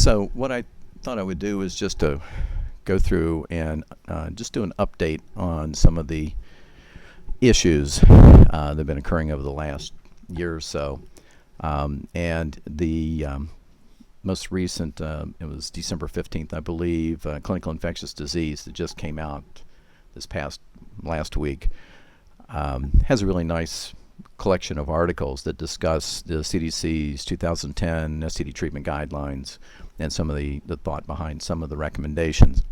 So what I thought I would do is just to go through and just do an update on some of the issues that have been occurring over the last year or so. And the most recent, it was December 15th, I believe, Clinical Infectious Disease that just came out this last week, has a really nice collection of articles that discuss the CDC's 2010 STD treatment guidelines and some of the thought behind some of the recommendations.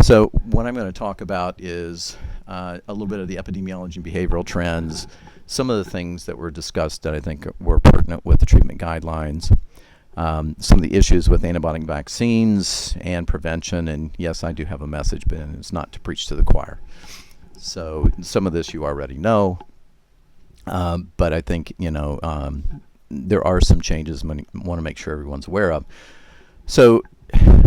So what I'm going to talk about is a little bit of the epidemiology and behavioral trends, some of the things that were discussed that I think were pertinent with the treatment guidelines, some of the issues with antibiotic vaccines and prevention, and yes, I do have a message, but it's not to preach to the choir. So some of this you already know, but I think, there are some changes I want to make sure everyone's aware of. So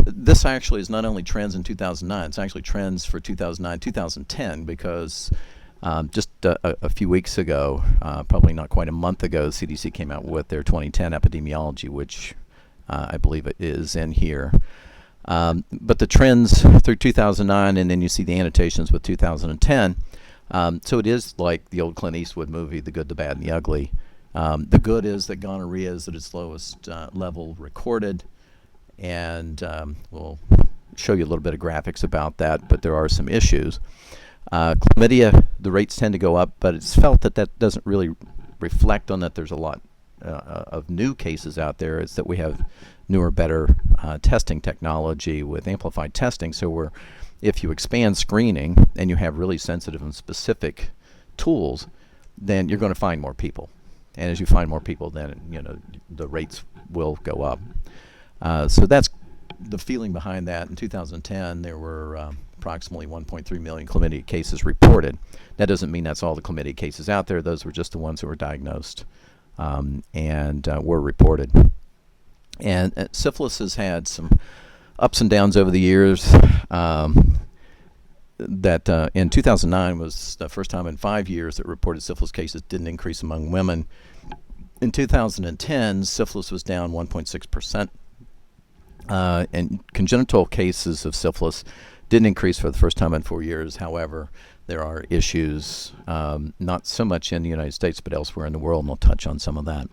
this actually is not only trends in 2009, it's actually trends for 2009, 2010, because just a few weeks ago, probably not quite a month ago, the CDC came out with their 2010 Epidemiology, which I believe it is in here. But the trends through 2009, and then you see the annotations with 2010. So it is like the old Clint Eastwood movie, The Good, the Bad, and the Ugly. The good is that gonorrhea is at its lowest level recorded, and we'll show you a little bit of graphics about that, but there are some issues. Chlamydia, the rates tend to go up, but it's felt that doesn't really reflect on that there's a lot of new cases out there. It's that we have newer, better testing technology with amplified testing. So if you expand screening and you have really sensitive and specific tools, then you're going to find more people. And as you find more people, then the rates will go up. So that's the feeling behind that. In 2010, there were approximately 1.3 million chlamydia cases reported. That doesn't mean that's all the chlamydia cases out there. Those were just the ones who were diagnosed and were reported. And syphilis has had some ups and downs over the years. That in 2009 was the first time in 5 years that reported syphilis cases didn't increase among women. In 2010, syphilis was down 1.6%. And congenital cases of syphilis didn't increase for the first time in 4 years. However, there are issues, not so much in the United States, but elsewhere in the world, and we'll touch on some of that.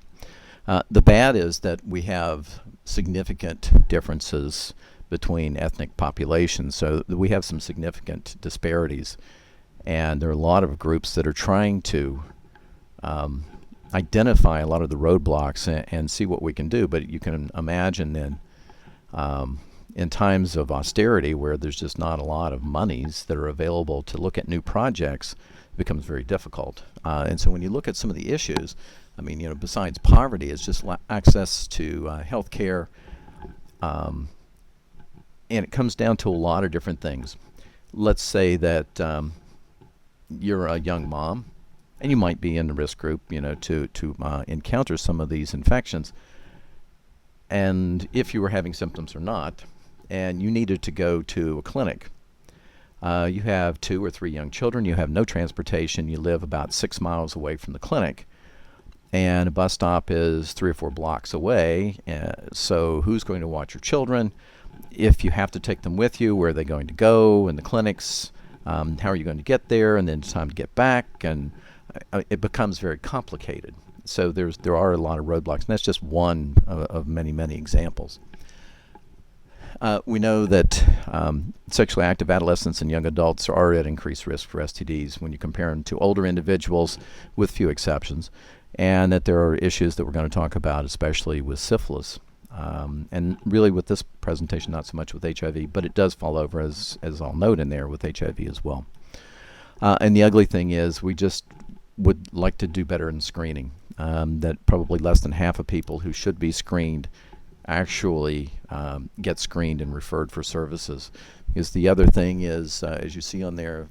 The bad is that we have significant differences between ethnic populations, so we have some significant disparities, and there are a lot of groups that are trying to identify a lot of the roadblocks and see what we can do. But you can imagine then in times of austerity where there's just not a lot of monies that are available to look at new projects, it becomes very difficult. And so when you look at some of the issues, besides poverty, it's just access to health care, and it comes down to a lot of different things. Let's say that you're a young mom, and you might be in the risk group, to encounter some of these infections. And if you were having symptoms or not, and you needed to go to a clinic, you have 2 or 3 young children, you have no transportation, you live about 6 miles away from the clinic, and a bus stop is 3 or 4 blocks away. So who's going to watch your children? If you have to take them with you, where are they going to go in the clinics? How are you going to get there? And then it's time to get back, and it becomes very complicated. So there are a lot of roadblocks, and that's just one of many, many examples. We know that sexually active adolescents and young adults are at increased risk for STDs when you compare them to older individuals, with few exceptions, and that there are issues that we're going to talk about, especially with syphilis. And really with this presentation, not so much with HIV, but it does fall over, as I'll note in there, with HIV as well. And the ugly thing is we just would like to do better in screening. That probably less than half of people who should be screened actually get screened and referred for services. Because the other thing is, as you see on there,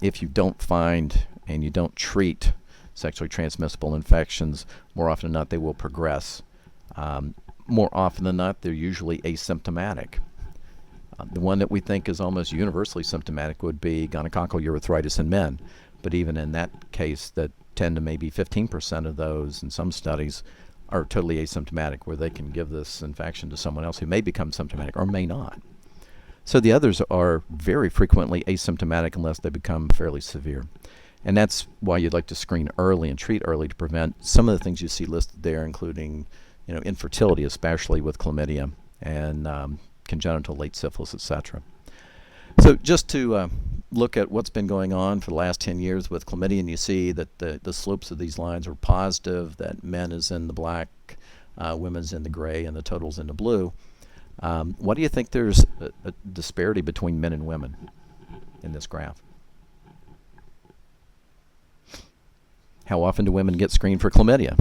if you don't find and you don't treat sexually transmissible infections, more often than not they will progress. More often than not, they're usually asymptomatic. The one that we think is almost universally symptomatic would be gonococcal urethritis in men. But even in that case, that 10 to maybe 15% of those in some studies are totally asymptomatic, where they can give this infection to someone else who may become symptomatic or may not. So the others are very frequently asymptomatic unless they become fairly severe. And that's why you'd like to screen early and treat early to prevent some of the things you see listed there, including infertility, especially with chlamydia, and congenital late syphilis, etc. So just to look at what's been going on for the last 10 years with chlamydia, and you see that the slopes of these lines are positive, that men is in the black, women's in the gray, and the total's in the blue. Why do you think there's a disparity between men and women in this graph? How often do women get screened for chlamydia?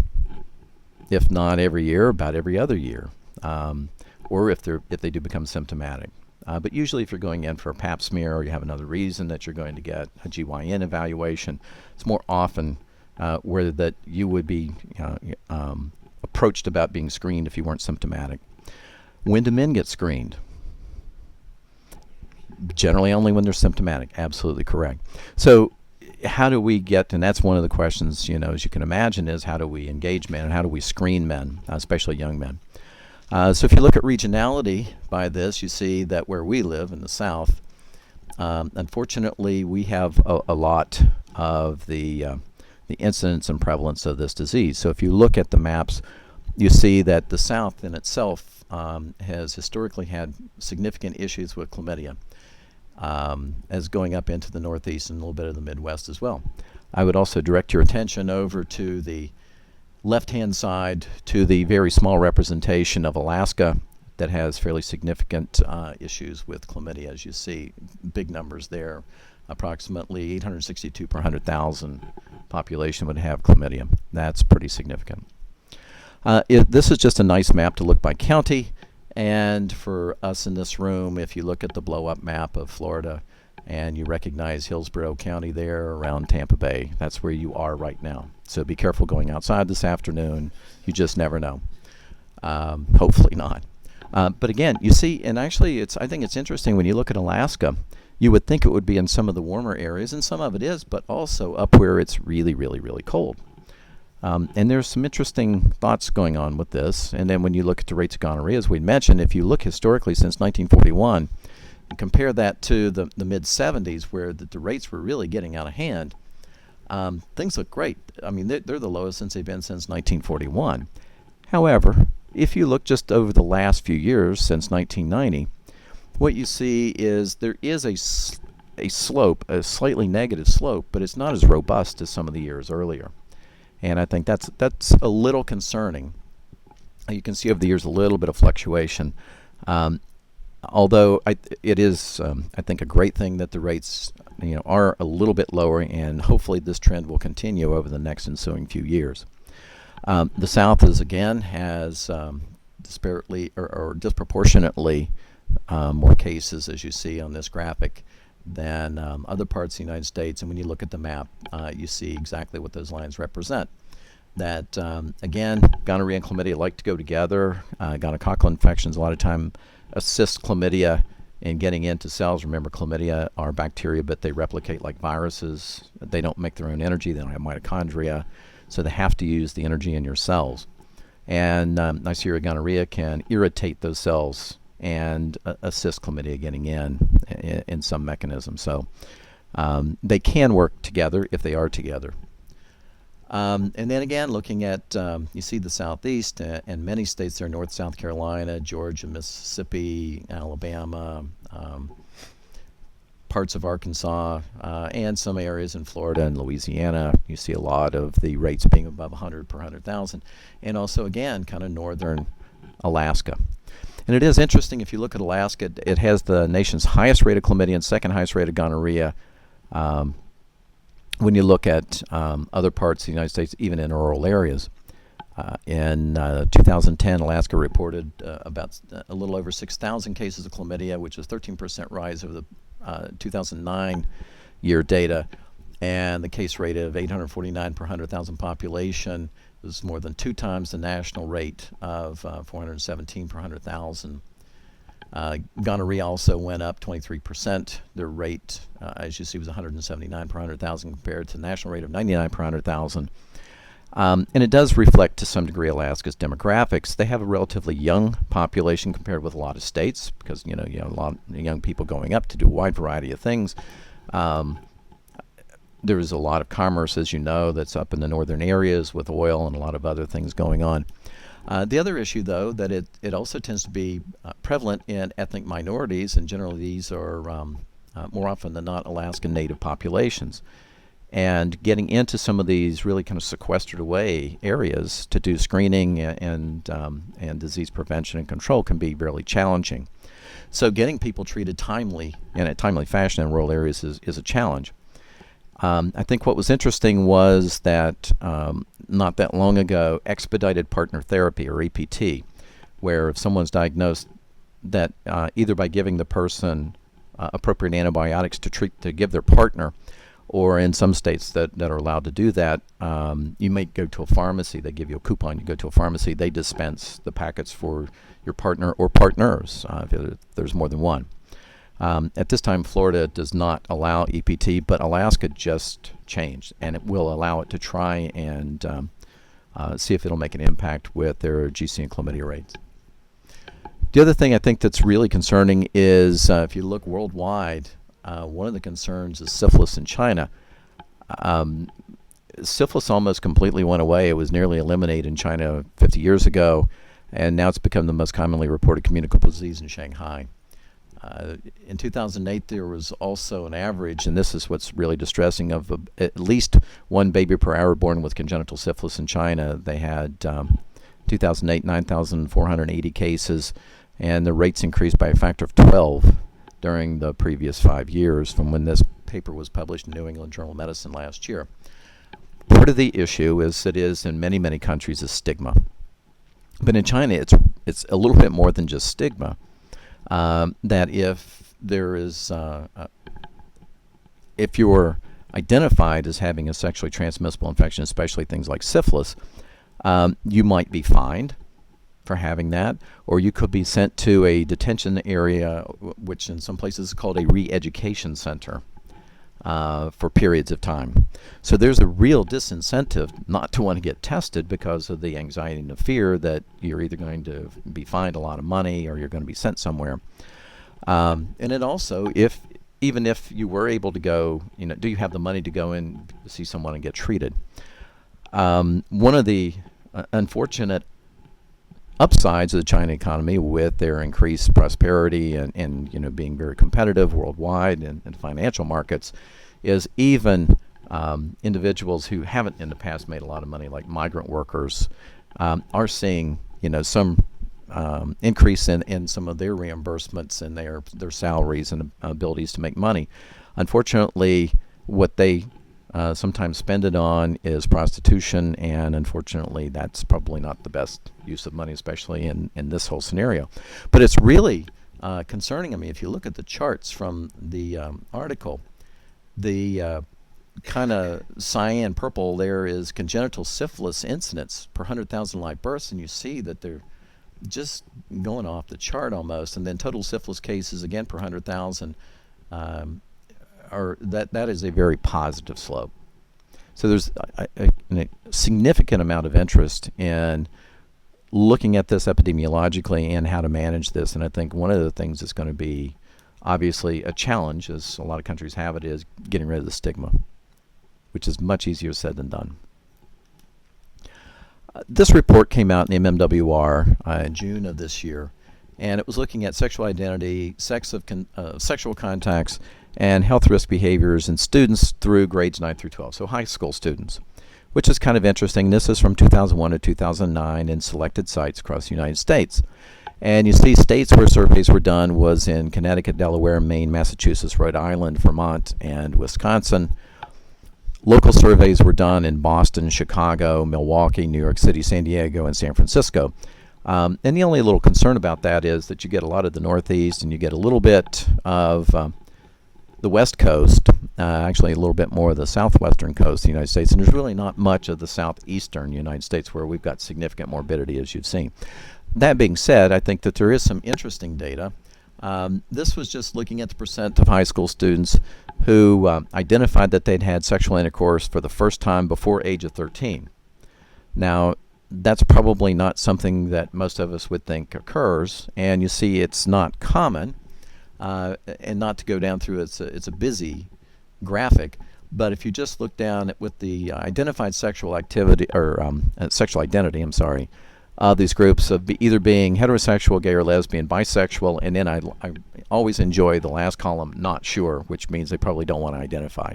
If not every year, about every other year, or if they do become symptomatic. But usually if you're going in for a pap smear or you have another reason that you're going to get a GYN evaluation, it's more often where that you would be approached about being screened if you weren't symptomatic. When do men get screened? Generally only when they're symptomatic. Absolutely correct. So how do we get, and that's one of the questions, as you can imagine, is how do we engage men and how do we screen men, especially young men? So if you look at regionality by this, you see that where we live in the South, unfortunately, we have a lot of the incidence and prevalence of this disease. So if you look at the maps, you see that the South in itself has historically had significant issues with chlamydia, as going up into the Northeast and a little bit of the Midwest as well. I would also direct your attention over to the left-hand side to the very small representation of Alaska that has fairly significant issues with chlamydia. As you see, big numbers there. Approximately 862 per 100,000 population would have chlamydia. That's pretty significant. This is just a nice map to look by county. And for us in this room, if you look at the blow-up map of Florida and you recognize Hillsborough County there around Tampa Bay, that's where you are right now. So be careful going outside this afternoon. You just never know. Hopefully not. But again, you see, and actually I think it's interesting when you look at Alaska, you would think it would be in some of the warmer areas, and some of it is, but also up where it's really, really, really cold. And there's some interesting thoughts going on with this. And then when you look at the rates of gonorrhea, as we mentioned, if you look historically since 1941, and compare that to the mid-70s where the rates were really getting out of hand, things look great. I mean, they're the lowest since they've been since 1941. However, if you look just over the last few years since 1990, what you see is there is a slope, a slightly negative slope, but it's not as robust as some of the years earlier. And I think that's a little concerning. You can see over the years a little bit of fluctuation. Although it is, I think, a great thing that the rates are a little bit lower, and hopefully this trend will continue over the next ensuing few years. The South has disparately or disproportionately more cases, as you see on this graphic, than other parts of the United States. And when you look at the map, you see exactly what those lines represent. That, again, gonorrhea and chlamydia like to go together. Gonococcal infections a lot of time assist chlamydia in getting into cells. Remember, chlamydia are bacteria, but they replicate like viruses. They don't make their own energy. They don't have mitochondria, so they have to use the energy in your cells. And Neisseria gonorrhea can irritate those cells and assist chlamydia getting in some mechanism. So they can work together if they are together. And then again, looking at, you see the Southeast and many states there, North South Carolina, Georgia, Mississippi, Alabama, parts of Arkansas, and some areas in Florida and Louisiana. You see a lot of the rates being above 100 per 100,000. And also, again, kind of northern Alaska. And it is interesting, if you look at Alaska, it has the nation's highest rate of chlamydia and second highest rate of gonorrhea. When you look at other parts of the United States, even in rural areas. In 2010, Alaska reported about a little over 6,000 cases of chlamydia, which is 13% rise over the 2009 year data. And the case rate of 849 per 100,000 population was more than 2 times the national rate of 417 per 100,000. Gonorrhea also went up 23%. Their rate, as you see, was 179 per 100,000 compared to the national rate of 99 per 100,000. And it does reflect to some degree Alaska's demographics. They have a relatively young population compared with a lot of states because, you have a lot of young people going up to do a wide variety of things. There's a lot of commerce, as you know, that's up in the northern areas with oil and a lot of other things going on. The other issue, though, that it also tends to be prevalent in ethnic minorities, and generally these are more often than not Alaskan Native populations. And getting into some of these really kind of sequestered away areas to do screening and disease prevention and control can be really challenging. So getting people treated timely in a timely fashion in rural areas is a challenge. I think what was interesting was that not that long ago, Expedited Partner Therapy, or EPT, where if someone's diagnosed that either by giving the person appropriate antibiotics to give their partner, or in some states that are allowed to do that, you may go to a pharmacy. They give you a coupon. You go to a pharmacy. They dispense the packets for your partner or partners if there's more than one. At this time, Florida does not allow EPT, but Alaska just changed, and it will allow it to try and see if it'll make an impact with their GC and chlamydia rates. The other thing I think that's really concerning is if you look worldwide, one of the concerns is syphilis in China. Syphilis almost completely went away. It was nearly eliminated in China 50 years ago, and now it's become the most commonly reported communicable disease in Shanghai. In 2008, there was also an average, and this is what's really distressing, of at least one baby per hour born with congenital syphilis in China. They had 2008, 9,480 cases, and the rates increased by a factor of 12 during the previous 5 years from when this paper was published in New England Journal of Medicine last year. Part of the issue is it is in many, many countries a stigma. But in China, it's a little bit more than just stigma. That if there is, if you're identified as having a sexually transmissible infection, especially things like syphilis, you might be fined for having that, or you could be sent to a detention area, which in some places is called a re-education center, for periods of time. So there's a real disincentive not to want to get tested because of the anxiety and the fear that you're either going to be fined a lot of money or you're going to be sent somewhere. And it also, even if you were able to go, do you have the money to go in to see someone and get treated? One of the unfortunate upsides of the China economy, with their increased prosperity and being very competitive worldwide in financial markets, is even individuals who haven't in the past made a lot of money, like migrant workers, are seeing some increase in some of their reimbursements and their salaries and abilities to make money. Unfortunately, what they sometimes spend it on is prostitution, and unfortunately that's probably not the best use of money, especially in this whole scenario. But it's really concerning. I mean, if you look at the charts from the article, the kind of cyan purple there is congenital syphilis incidence per 100,000 live births, and you see that they're just going off the chart almost. And then total syphilis cases, again, per 100,000, that is a very positive slope. So there's a significant amount of interest in looking at this epidemiologically and how to manage this. And I think one of the things that's going to be obviously a challenge, as a lot of countries have it, is getting rid of the stigma, which is much easier said than done. This report came out in the MMWR in June of this year, and it was looking at sexual identity, sexual contacts, and health risk behaviors in students through grades 9 through 12, so high school students, which is kind of interesting. This is from 2001 to 2009 in selected sites across the United States. And you see states where surveys were done was in Connecticut, Delaware, Maine, Massachusetts, Rhode Island, Vermont, and Wisconsin. Local surveys were done in Boston, Chicago, Milwaukee, New York City, San Diego, and San Francisco. And the only little concern about that is that you get a lot of the Northeast and you get a little bit of the West Coast, actually a little bit more of the southwestern coast of the United States, and there's really not much of the southeastern United States where we've got significant morbidity, as you've seen. That being said, I think that there is some interesting data. This was just looking at the percent of high school students who identified that they'd had sexual intercourse for the first time before age of 13. Now, that's probably not something that most of us would think occurs, and you see it's not common, and not to go down through it's a busy graphic, but if you just look down with the identified sexual activity or sexual identity, these groups of either being heterosexual, gay or lesbian, bisexual, and then I always enjoy the last column, not sure, which means they probably don't want to identify,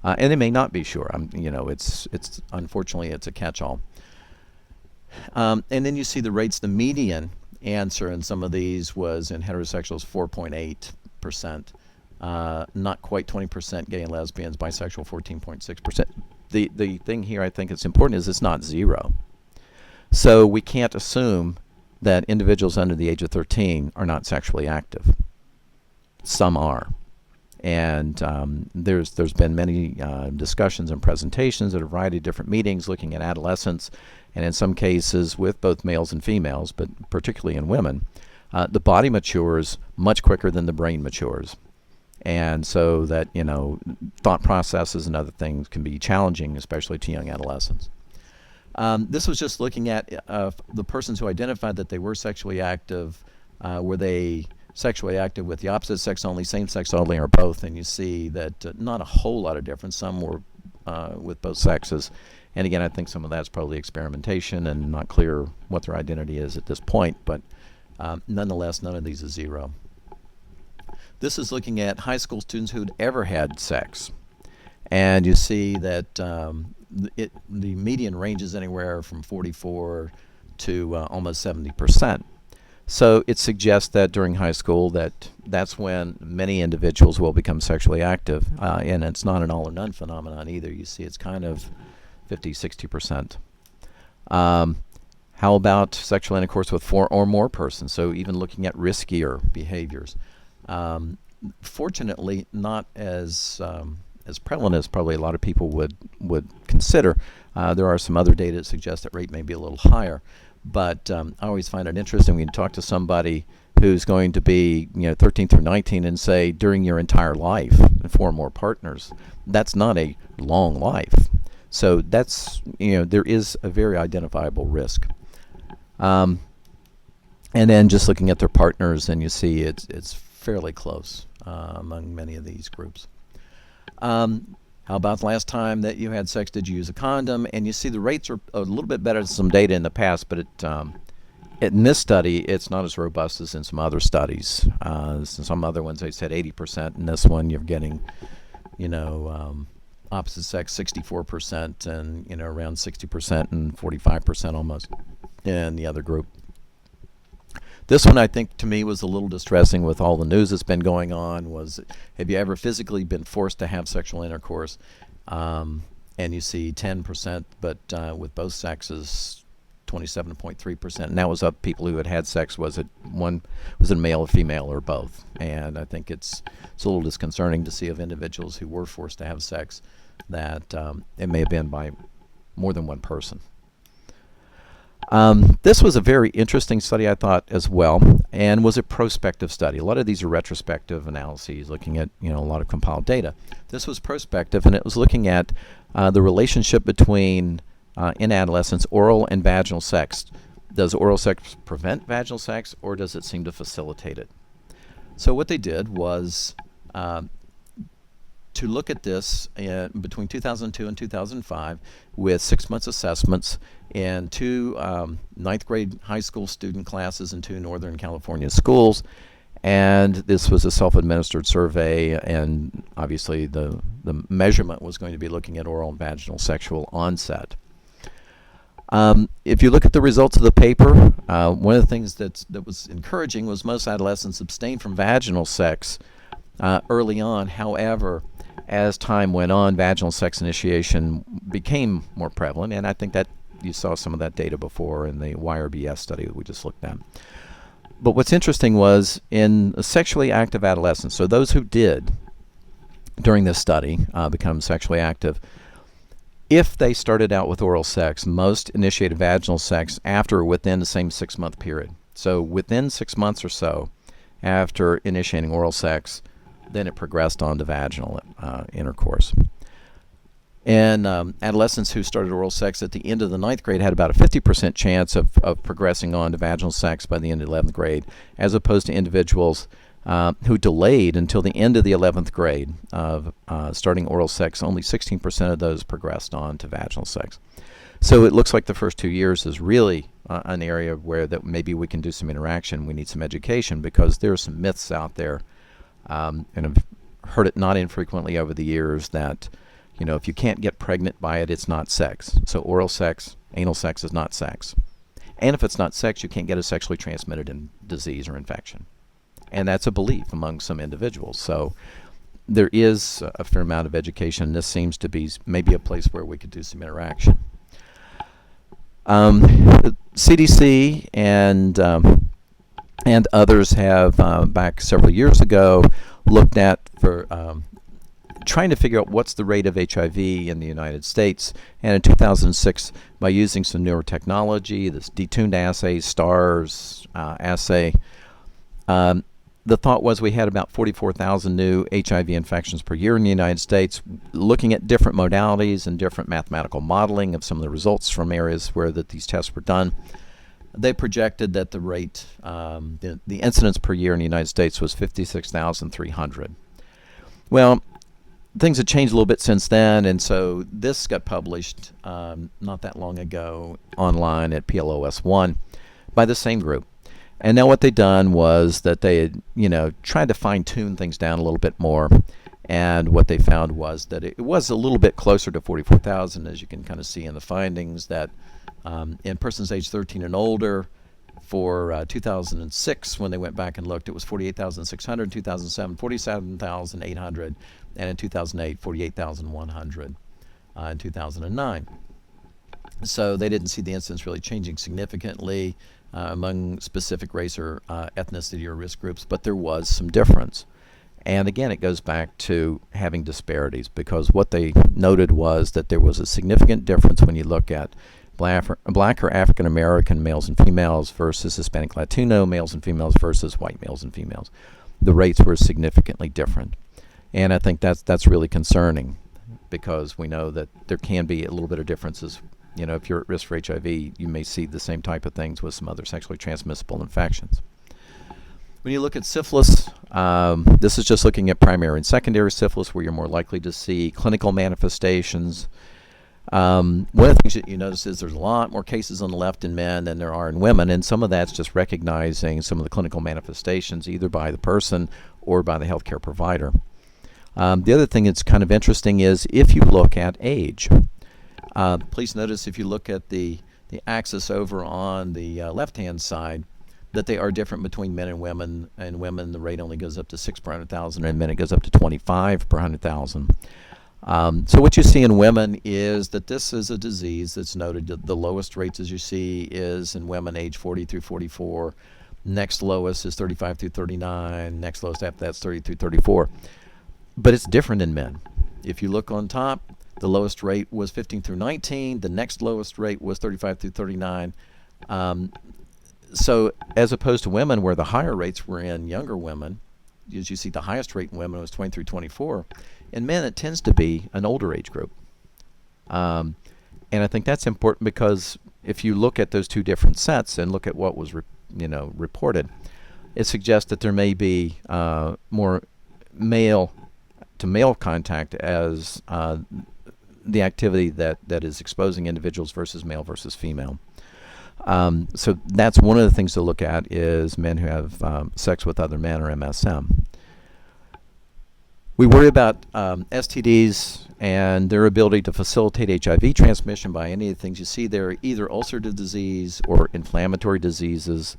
and they may not be sure. It's unfortunately it's a catch-all. And then you see the rates. The median answer in some of these was in heterosexuals 4.8%, not quite 20% gay and lesbians, bisexual 14.6%. The thing here I think it's important is it's not zero. So we can't assume that individuals under the age of 13 are not sexually active. Some are. And there's been many discussions and presentations at a variety of different meetings looking at adolescents, and in some cases with both males and females, but particularly in women, the body matures much quicker than the brain matures. And so that, thought processes and other things can be challenging, especially to young adolescents. This was just looking at the persons who identified that they were sexually active. Were they sexually active with the opposite sex only, same sex only, or both? And you see that not a whole lot of difference. Some were with both sexes. And again, I think some of that's probably experimentation and not clear what their identity is at this point. But nonetheless, none of these is zero. This is looking at high school students who'd ever had sex. And you see that the median ranges anywhere from 44 to almost 70%. So it suggests that during high school that's when many individuals will become sexually active, and it's not an all or none phenomenon either. You see it's kind of 50, 60%. How about sexual intercourse with 4 or more persons? So even looking at riskier behaviors. Fortunately, not as prevalent as probably a lot of people would consider. There are some other data that suggest that rate may be a little higher. But I always find it interesting when you talk to somebody who's going to be 13 through 19 and say during your entire life 4 or more partners. That's not a long life. So that's there is a very identifiable risk. And then just looking at their partners, and you see it's fairly close among many of these groups. How about the last time that you had sex, did you use a condom? And you see the rates are a little bit better than some data in the past, but in this study, it's not as robust as in some other studies. Some other ones, they said 80%. In this one, you're getting, opposite sex 64% and, around 60% and 45% almost in the other group. This one, I think, to me, was a little distressing with all the news that's been going on. Have you ever physically been forced to have sexual intercourse? And you see 10%, but with both sexes, 27.3%. And that was of people who had sex. Was it a male, a female, or both? And I think it's a little disconcerting to see of individuals who were forced to have sex that it may have been by more than one person. This was a very interesting study, I thought, as well, and was a prospective study. A lot of these are retrospective analyses, looking at a lot of compiled data. This was prospective, and it was looking at the relationship between, in adolescents, oral and vaginal sex. Does oral sex prevent vaginal sex, or does it seem to facilitate it? So what they did was to look at this between 2002 and 2005 with 6 months assessments in 2 ninth grade high school student classes in 2 Northern California schools. And this was a self-administered survey, and obviously the measurement was going to be looking at oral and vaginal sexual onset. If you look at the results of the paper, one of the things that was encouraging was most adolescents abstained from vaginal sex early on. However, as time went on, vaginal sex initiation became more prevalent, and I think that you saw some of that data before in the YRBS study that we just looked at. But what's interesting was in a sexually active adolescents, so those who did during this study become sexually active, if they started out with oral sex, most initiated vaginal sex after or within the same 6-month period. So within 6 months or so after initiating oral sex, then it progressed on to vaginal intercourse. And adolescents who started oral sex at the end of the 9th grade had about a 50% chance of progressing on to vaginal sex by the end of 11th grade, as opposed to individuals who delayed until the end of the 11th grade of starting oral sex. Only 16% of those progressed on to vaginal sex. So it looks like the first 2 years is really an area where that maybe we can do some interaction. We need some education, because there are some myths out there, and I've heard it not infrequently over the years that, if you can't get pregnant by it, it's not sex. So oral sex, anal sex is not sex. And if it's not sex, you can't get a sexually transmitted disease or infection. And that's a belief among some individuals. So there is a fair amount of education. This seems to be maybe a place where we could do some interaction. The CDC and others have, back several years ago, looked at for trying to figure out what's the rate of HIV in the United States. And in 2006, by using some newer technology, this detuned assay, STARS assay, the thought was we had about 44,000 new HIV infections per year in the United States. Looking at different modalities and different mathematical modeling of some of the results from areas where these tests were done, they projected that the rate, the incidence per year in the United States was 56,300. Well, things have changed a little bit since then, and so this got published not that long ago online at PLOS 1 by the same group. And now what they'd done was that they had, tried to fine-tune things down a little bit more, and what they found was that it was a little bit closer to 44,000, as you can kind of see in the findings, that in persons age 13 and older, for 2006, when they went back and looked, it was 48,600. In 2007, 47,800. And in 2008, 48,100. In 2009. So they didn't see the incidence really changing significantly among specific race or ethnicity or risk groups, but there was some difference. And again, it goes back to having disparities, because what they noted was that there was a significant difference when you look at Black or African American males and females versus Hispanic Latino males and females versus white males and females. The rates were significantly different. And I think that's really concerning, because we know that there can be a little bit of differences. If you're at risk for HIV, you may see the same type of things with some other sexually transmissible infections. When you look at syphilis, this is just looking at primary and secondary syphilis, where you're more likely to see clinical manifestations. One of the things that you notice is there's a lot more cases on the left in men than there are in women, and some of that's just recognizing some of the clinical manifestations either by the person or by the healthcare provider. The other thing that's kind of interesting is if you look at age. Please notice if you look at the axis over on the left-hand side that they are different between men and women. And women, the rate only goes up to 6 per 100,000, and men it goes up to 25 per 100,000. So what you see in women is that this is a disease that's noted. The lowest rates, as you see, is in women age 40 through 44. Next lowest is 35 through 39. Next lowest after that's 30 through 34. But it's different in men. If you look on top, the lowest rate was 15 through 19. The next lowest rate was 35 through 39. So as opposed to women, where the higher rates were in younger women, as you see, the highest rate in women was 20 through 24. In men, it tends to be an older age group. And I think that's important, because if you look at those two different sets and look at what was reported, it suggests that there may be more male-to-male contact as the activity that is exposing individuals versus male versus female. So that's one of the things to look at, is men who have sex with other men, or MSM. We worry about STDs and their ability to facilitate HIV transmission by any of the things you see there, either ulcerative disease or inflammatory diseases.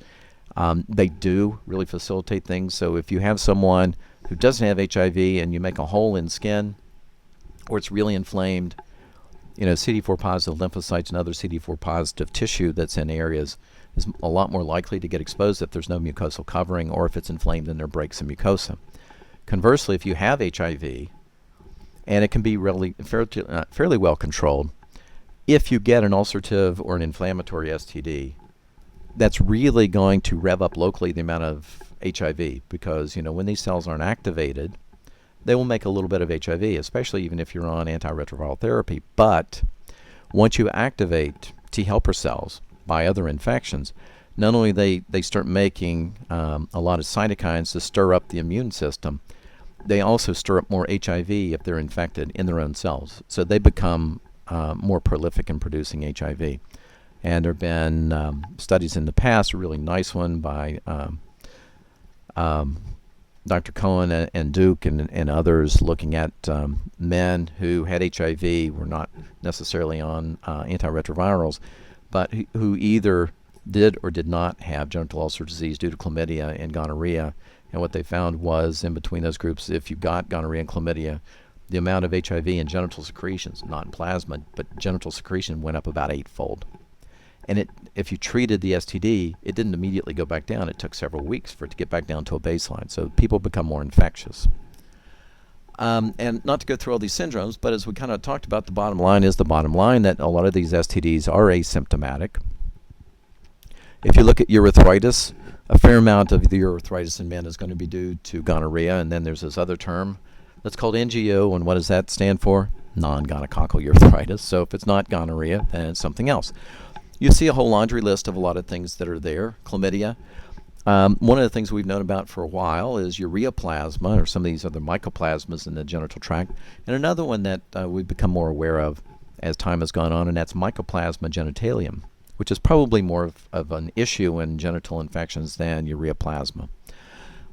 They do really facilitate things. So if you have someone who doesn't have HIV and you make a hole in skin, or it's really inflamed, CD4 positive lymphocytes and other CD4 positive tissue that's in areas is a lot more likely to get exposed if there's no mucosal covering, or if it's inflamed and there breaks some mucosa. Conversely, if you have HIV, and it can be really fairly well controlled, if you get an ulcerative or an inflammatory STD, that's really going to rev up locally the amount of HIV, because when these cells aren't activated, they will make a little bit of HIV, especially even if you're on antiretroviral therapy. But once you activate T helper cells by other infections, not only they start making a lot of cytokines to stir up the immune system, they also stir up more HIV if they're infected in their own cells. So they become more prolific in producing HIV. And there have been studies in the past, a really nice one by Dr. Cohen and Duke and others, looking at men who had HIV, were not necessarily on antiretrovirals, but who either did or did not have genital ulcer disease due to chlamydia and gonorrhea. And what they found was, in between those groups, if you got gonorrhea and chlamydia, the amount of HIV in genital secretions, not in plasma, but genital secretion, went up about 8-fold. And if you treated the STD, it didn't immediately go back down. It took several weeks for it to get back down to a baseline. So people become more infectious. And not to go through all these syndromes, but as we kind of talked about, the bottom line is the bottom line, that a lot of these STDs are asymptomatic. If you look at urethritis, a fair amount of the urethritis in men is going to be due to gonorrhea. And then there's this other term that's called NGO. And what does that stand for? Non-gonococcal urethritis. So if it's not gonorrhea, then it's something else. You see a whole laundry list of a lot of things that are there. Chlamydia. One of the things we've known about for a while is ureaplasma, or some of these other mycoplasmas in the genital tract. And another one that we've become more aware of as time has gone on, and that's Mycoplasma Genitalium, which is probably more of an issue in genital infections than ureaplasma.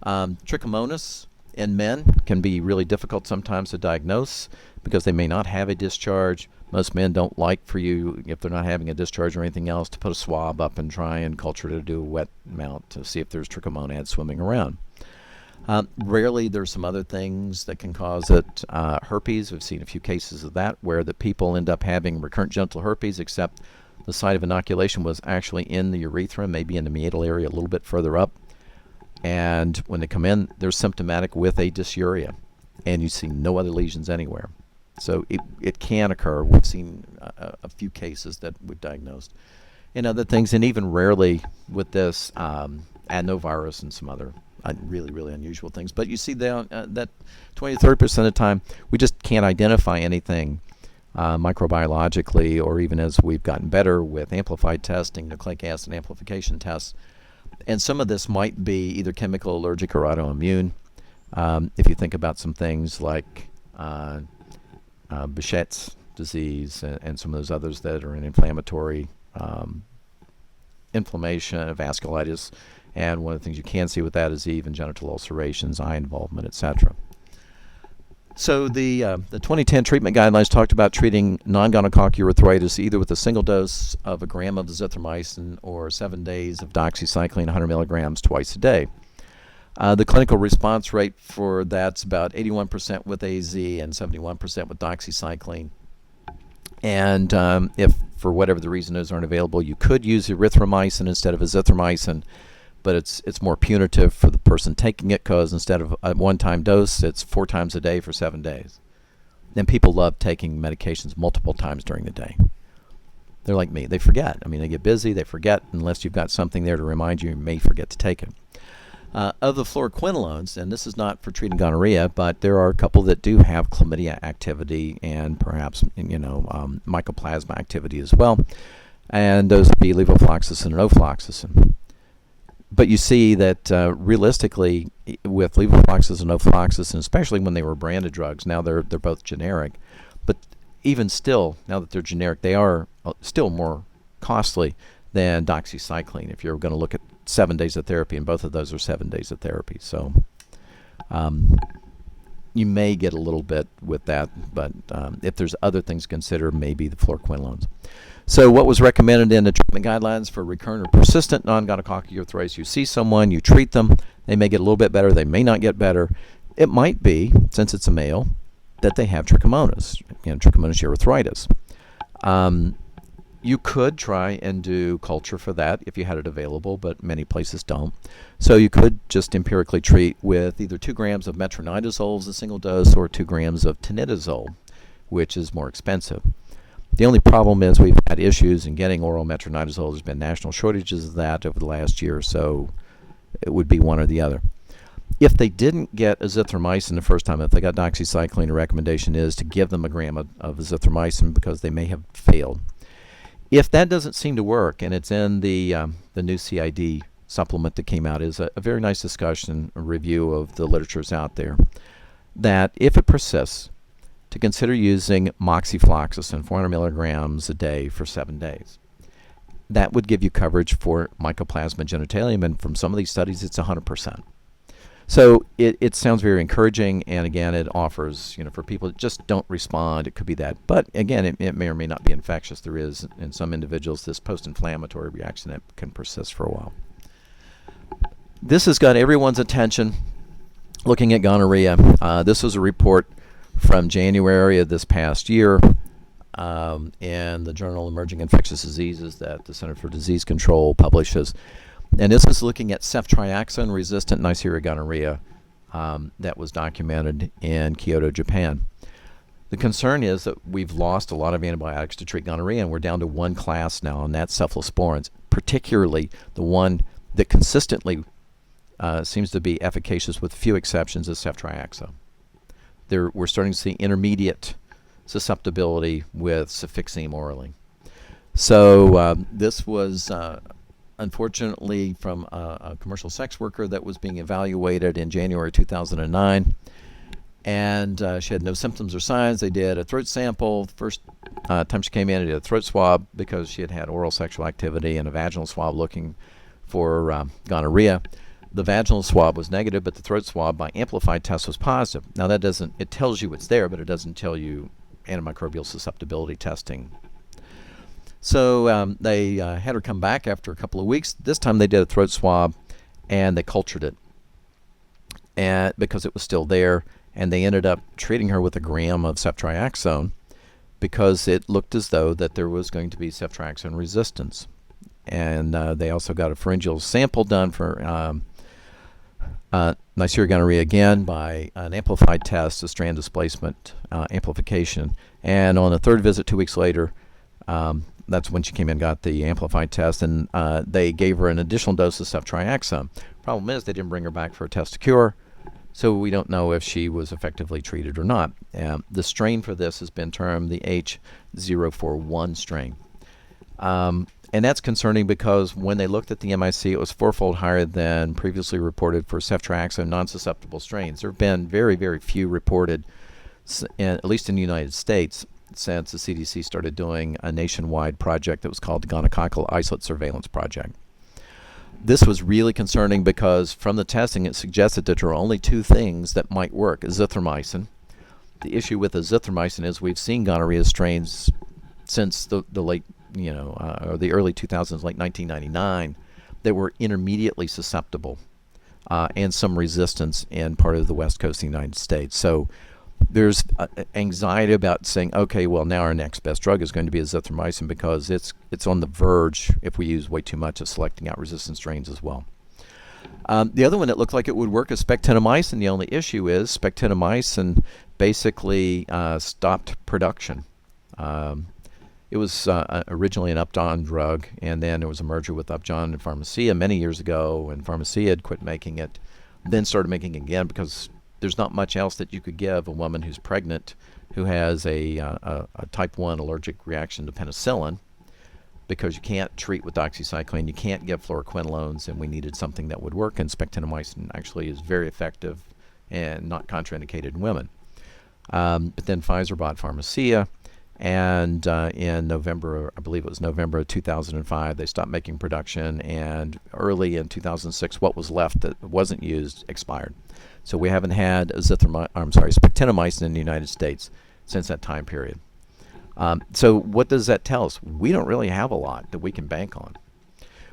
Trichomonas in men can be really difficult sometimes to diagnose because they may not have a discharge. Most men don't like for you, if they're not having a discharge or anything else, to put a swab up and try and culture to do a wet mount to see if there's trichomonads swimming around. Rarely there's some other things that can cause it. Herpes, we've seen a few cases of that where the people end up having recurrent genital herpes, except the site of inoculation was actually in the urethra, maybe in the meatal area a little bit further up. And when they come in, they're symptomatic with a dysuria, and you see no other lesions anywhere. So it can occur. We've seen a few cases that we've diagnosed. And other things, and even rarely with this adenovirus and some other really, really unusual things. But you see that 20 to 30% of the time, we just can't identify anything microbiologically, or even as we've gotten better with amplified testing, nucleic acid amplification tests. And some of this might be either chemical, allergic, or autoimmune. If you think about some things like Behçet's disease and some of those others that are an inflammatory inflammation, vasculitis, and one of the things you can see with that is even genital ulcerations, eye involvement, etc. So the 2010 treatment guidelines talked about treating non-gonococcal urethritis either with a single dose of 1 gram of azithromycin or 7 days of doxycycline, 100 milligrams twice a day. The clinical response rate for that's about 81% with AZ and 71% with doxycycline. And if for whatever the reason those aren't available, you could use erythromycin instead of azithromycin, but it's more punitive for the person taking it because instead of a one-time dose, it's 4 times a day for 7 days. And people love taking medications multiple times during the day. They're like me. They forget. I mean, they get busy. They forget. Unless you've got something there to remind you, you may forget to take it. Of the fluoroquinolones, and this is not for treating gonorrhea, but there are a couple that do have chlamydia activity and perhaps, mycoplasma activity as well. And those would be levofloxacin and ofloxacin. But you see that realistically, with levofloxacin and ofloxacin, especially when they were branded drugs, now they're both generic. But even still, now that they're generic, they are still more costly than doxycycline if you're going to look at 7 days of therapy, and both of those are 7 days of therapy. So you may get a little bit with that, but if there's other things to consider, maybe the fluoroquinolones. So what was recommended in the treatment guidelines for recurrent or persistent non-gonococcal urethritis? You see someone, you treat them, they may get a little bit better, they may not get better. It might be, since it's a male, that they have trichomonas, trichomonas urethritis. You could try and do culture for that if you had it available, but many places don't. So you could just empirically treat with either 2 grams of metronidazole as a single dose or 2 grams of tinidazole, which is more expensive. The only problem is we've had issues in getting oral metronidazole. There's been national shortages of that over the last year, so it would be one or the other. If they didn't get azithromycin the first time, if they got doxycycline, the recommendation is to give them a gram of azithromycin because they may have failed. If that doesn't seem to work, and it's in the new CID supplement that came out, is a very nice discussion, a review of the literatures out there, that if it persists, to consider using moxifloxacin, 400 milligrams a day for 7 days. That would give you coverage for Mycoplasma Genitalium, and from some of these studies, it's 100%. So it sounds very encouraging, and again, it offers, for people that just don't respond, it could be that. But again, it may or may not be infectious. There is, in some individuals, this post-inflammatory reaction that can persist for a while. This has got everyone's attention looking at gonorrhea. This was a report from January of this past year in the journal Emerging Infectious Diseases that the Center for Disease Control publishes. And this is looking at ceftriaxone-resistant Neisseria gonorrhea that was documented in Kyoto, Japan. The concern is that we've lost a lot of antibiotics to treat gonorrhea, and we're down to one class now, and that's cephalosporins, particularly the one that consistently seems to be efficacious with few exceptions is ceftriaxone. We're starting to see intermediate susceptibility with cefixime orally. So this was unfortunately from a commercial sex worker that was being evaluated in January 2009, and she had no symptoms or signs. They did a throat sample. First time she came in, they did a throat swab because she had had oral sexual activity, and a vaginal swab looking for gonorrhea. The vaginal swab was negative, but the throat swab by amplified test was positive. Now that it tells you it's there, but it doesn't tell you antimicrobial susceptibility testing. So they had her come back after a couple of weeks. This time they did a throat swab, and they cultured it, and because it was still there, and they ended up treating her with a gram of ceftriaxone because it looked as though that there was going to be ceftriaxone resistance. And they also got a pharyngeal sample done for Neisseria gonorrhea again by an amplified test, a strand displacement amplification. And on the third visit, 2 weeks later, that's when she came in and got the amplified test, and they gave her an additional dose of ceftriaxone. Problem is, they didn't bring her back for a test to cure, so we don't know if she was effectively treated or not. The strain for this has been termed the H041 strain. And that's concerning because when they looked at the MIC, it was fourfold higher than previously reported for ceftriaxone non-susceptible strains. There have been very, very few reported, at least in the United States, since the CDC started doing a nationwide project that was called the Gonococcal Isolate Surveillance Project. This was really concerning because from the testing it suggested that there are only two things that might work: azithromycin. The issue with azithromycin is we've seen gonorrhea strains since the late, or the early 2000s, like 1999, that were intermediately susceptible and some resistance in part of the west coast of the United States. So there's anxiety about saying, okay, well, now our next best drug is going to be azithromycin because it's on the verge, if we use way too much, of selecting out resistant strains as well. The other one that looked like it would work is spectinomycin. The only issue is spectinomycin basically stopped production. It was originally an Upjohn drug, and then there was a merger with Upjohn and Pharmacia many years ago, and Pharmacia had quit making it, then started making it again because there's not much else that you could give a woman who's pregnant who has a type 1 allergic reaction to penicillin, because you can't treat with doxycycline, you can't give fluoroquinolones, and we needed something that would work, and spectinomycin actually is very effective and not contraindicated in women. But then Pfizer bought Pharmacia, and in November, I believe it was November of 2005, they stopped making production, and early in 2006, what was left that wasn't used expired. So we haven't had spectinomycin in the United States since that time period. So what does that tell us? We don't really have a lot that we can bank on.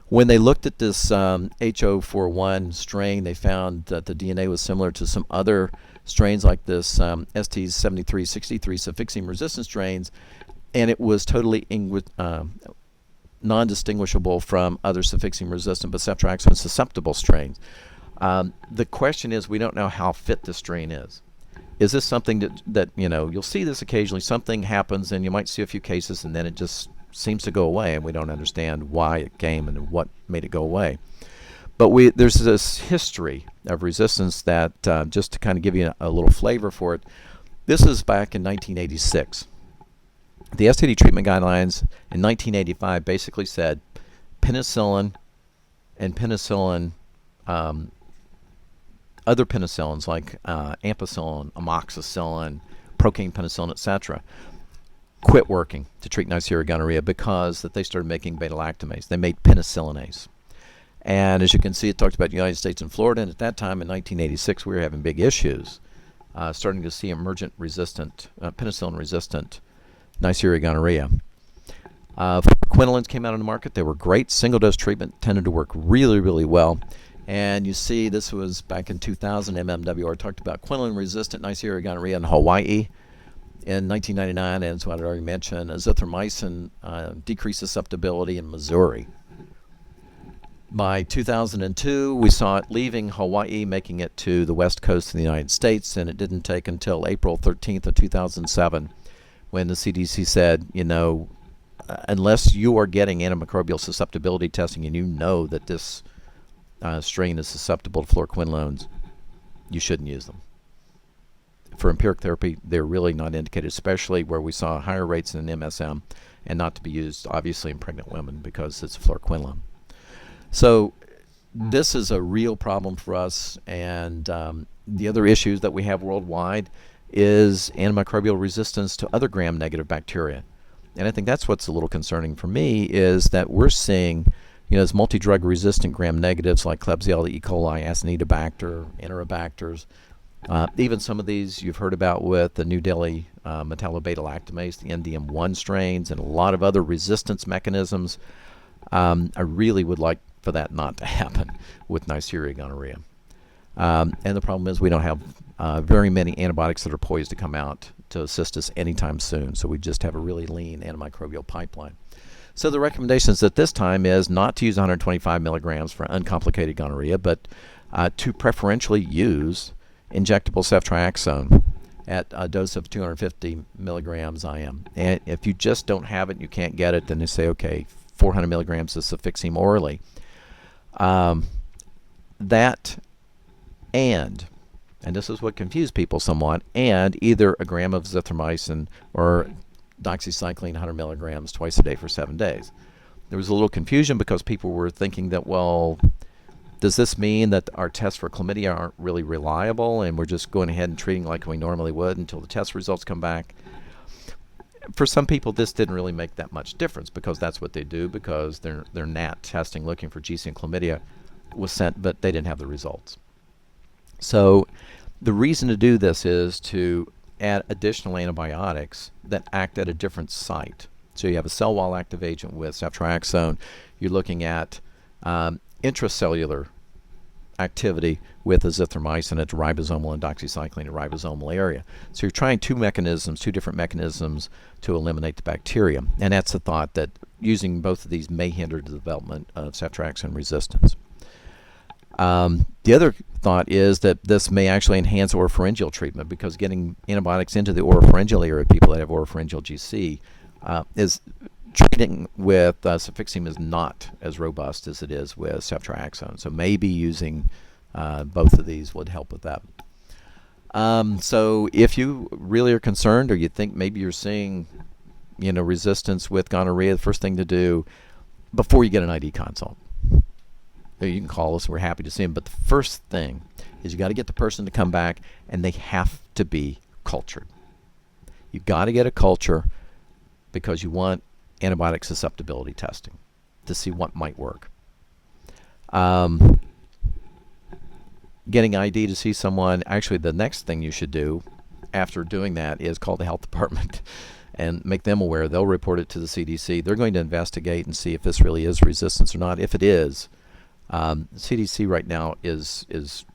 When they looked at this H041 strain, they found that the DNA was similar to some other strains like this ST7363 suffixing resistant strains, and it was totally non-distinguishable from other suffixing resistant but ceftriaxone susceptible strains. The question is, we don't know how fit the strain is. Is this something that you'll see this occasionally, something happens and you might see a few cases and then it just seems to go away, and we don't understand why it came and what made it go away. But there's this history of resistance that, just to kind of give you a little flavor for it, this is back in 1986. The STD treatment guidelines in 1985 basically said penicillin and penicillin, other penicillins like ampicillin, amoxicillin, procaine penicillin, etc., quit working to treat Neisseria gonorrhea because that they started making beta-lactamase. They made penicillinase. And as you can see, it talked about the United States and Florida, and at that time in 1986 we were having big issues, starting to see emergent resistant, penicillin-resistant Neisseria gonorrhea. Fluoroquinolines came out on the market. They were great. Single-dose treatment tended to work really, really well. And you see, this was back in 2000, MMWR talked about quinolin-resistant Neisseria gonorrhea in Hawaii in 1999, and as what I already mentioned, azithromycin decreased susceptibility in Missouri. By 2002, we saw it leaving Hawaii, making it to the west coast of the United States, and it didn't take until April 13th of 2007 when the CDC said, unless you are getting antimicrobial susceptibility testing and you know that this strain is susceptible to fluoroquinolones, you shouldn't use them. For empiric therapy, they're really not indicated, especially where we saw higher rates in MSM, and not to be used, obviously, in pregnant women because it's a fluoroquinolone. So this is a real problem for us, and the other issues that we have worldwide is antimicrobial resistance to other gram-negative bacteria. And I think that's what's a little concerning for me, is that we're seeing, as multi-drug resistant gram-negatives like Klebsiella, E. coli, Acinetobacter, Enterobacters, even some of these you've heard about with the New Delhi metallobeta-lactamase, the NDM1 strains, and a lot of other resistance mechanisms. I really would like for that not to happen with Neisseria gonorrhea. And the problem is we don't have very many antibiotics that are poised to come out to assist us anytime soon. So we just have a really lean antimicrobial pipeline. So the recommendations at this time is not to use 125 milligrams for uncomplicated gonorrhea, but to preferentially use injectable ceftriaxone at a dose of 250 milligrams IM. And if you just don't have it and you can't get it, then they say, okay, 400 milligrams is Cefixime orally. That and this is what confused people somewhat, and either a gram of azithromycin or doxycycline 100 milligrams twice a day for 7 days. There was a little confusion because people were thinking that, well, does this mean that our tests for chlamydia aren't really reliable and we're just going ahead and treating like we normally would until the test results come back? For some people, this didn't really make that much difference because that's what they do, because their NAT testing looking for GC and chlamydia was sent, but they didn't have the results. So the reason to do this is to add additional antibiotics that act at a different site. So you have a cell wall active agent with ceftriaxone. You're looking at intracellular activity with azithromycin at the ribosomal and doxycycline at ribosomal area. So you're trying two different mechanisms to eliminate the bacteria. And that's the thought, that using both of these may hinder the development of ceftriaxone resistance. The other thought is that this may actually enhance oropharyngeal treatment, because getting antibiotics into the oropharyngeal area, people that have oropharyngeal GC, is treating with Cefixime is not as robust as it is with ceftriaxone. So maybe using both of these would help with that. So if you really are concerned, or you think maybe you're seeing resistance with gonorrhea, the first thing to do before you get an ID consult, you can call us, we're happy to see them, but the first thing is you got to get the person to come back, and they have to be cultured. You've got to get a culture because you want antibiotic susceptibility testing to see what might work. Getting ID to see someone, actually the next thing you should do after doing that is call the health department and make them aware. They'll report it to the CDC. They're going to investigate and see if this really is resistance or not. If it is, CDC right now is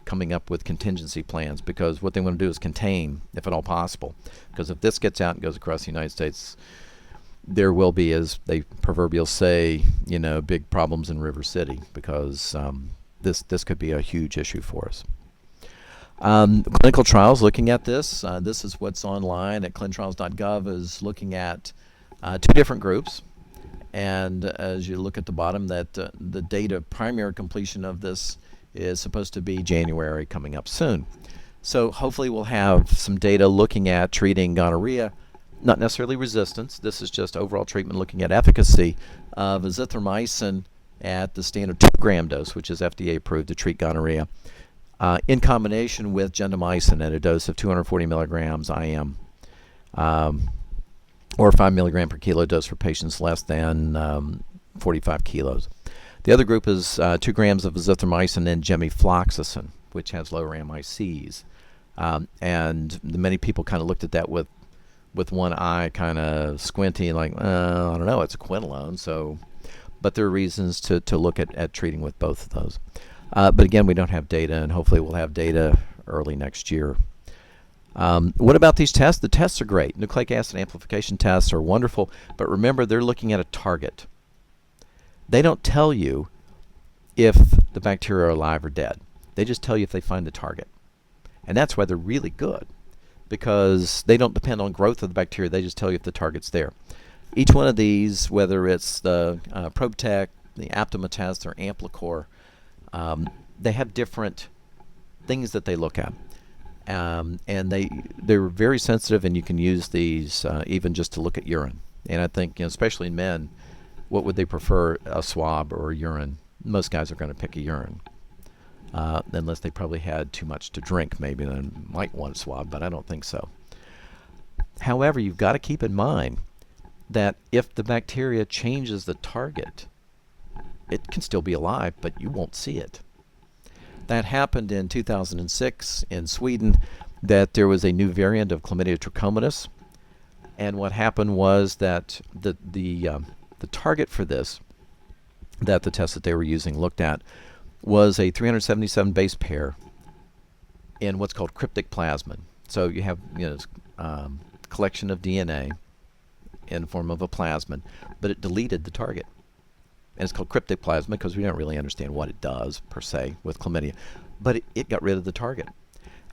coming up with contingency plans, because what they want to do is contain, if at all possible. Because if this gets out and goes across the United States, there will be, as they proverbially say, big problems in River City, because this could be a huge issue for us. Clinical trials looking at this. This is what's online at clinicaltrials.gov, is looking at two different groups. And as you look at the bottom, that the date of primary completion of this is supposed to be January, coming up soon. So hopefully we'll have some data looking at treating gonorrhea, not necessarily resistance. This is just overall treatment looking at efficacy of azithromycin at the standard 2-gram dose, which is FDA approved to treat gonorrhea, in combination with gentamicin at a dose of 240 milligrams IM, or 5 milligram per kilo dose for patients less than 45 kilos. The other group is 2 grams of azithromycin and gemifloxacin, which has lower MICs. And many people kind of looked at that with one eye kind of squinty, like, I don't know, it's a quinolone. So, but there are reasons to look at treating with both of those. But again, we don't have data, and hopefully we'll have data early next year. What about these tests? The tests are great. Nucleic acid amplification tests are wonderful, but remember, they're looking at a target. They don't tell you if the bacteria are alive or dead. They just tell you if they find the target. And that's why they're really good, because they don't depend on growth of the bacteria. They just tell you if the target's there. Each one of these, whether it's the ProbeTech, the Aptima test, or Amplicor, they have different things that they look at. And they're very sensitive, and you can use these even just to look at urine. And I think, especially in men, what would they prefer, a swab or urine? Most guys are going to pick a urine, unless they probably had too much to drink. Maybe they might want a swab, but I don't think so. However, you've got to keep in mind that if the bacteria changes the target, it can still be alive, but you won't see it. That happened in 2006 in Sweden, that there was a new variant of Chlamydia trachomatis, and what happened was that the target for this, that the test that they were using looked at, was a 377 base pair in what's called cryptic plasmid. So you have collection of DNA in the form of a plasmid, but it deleted the target. And it's called cryptic plasmid because we don't really understand what it does per se with chlamydia, but it got rid of the target.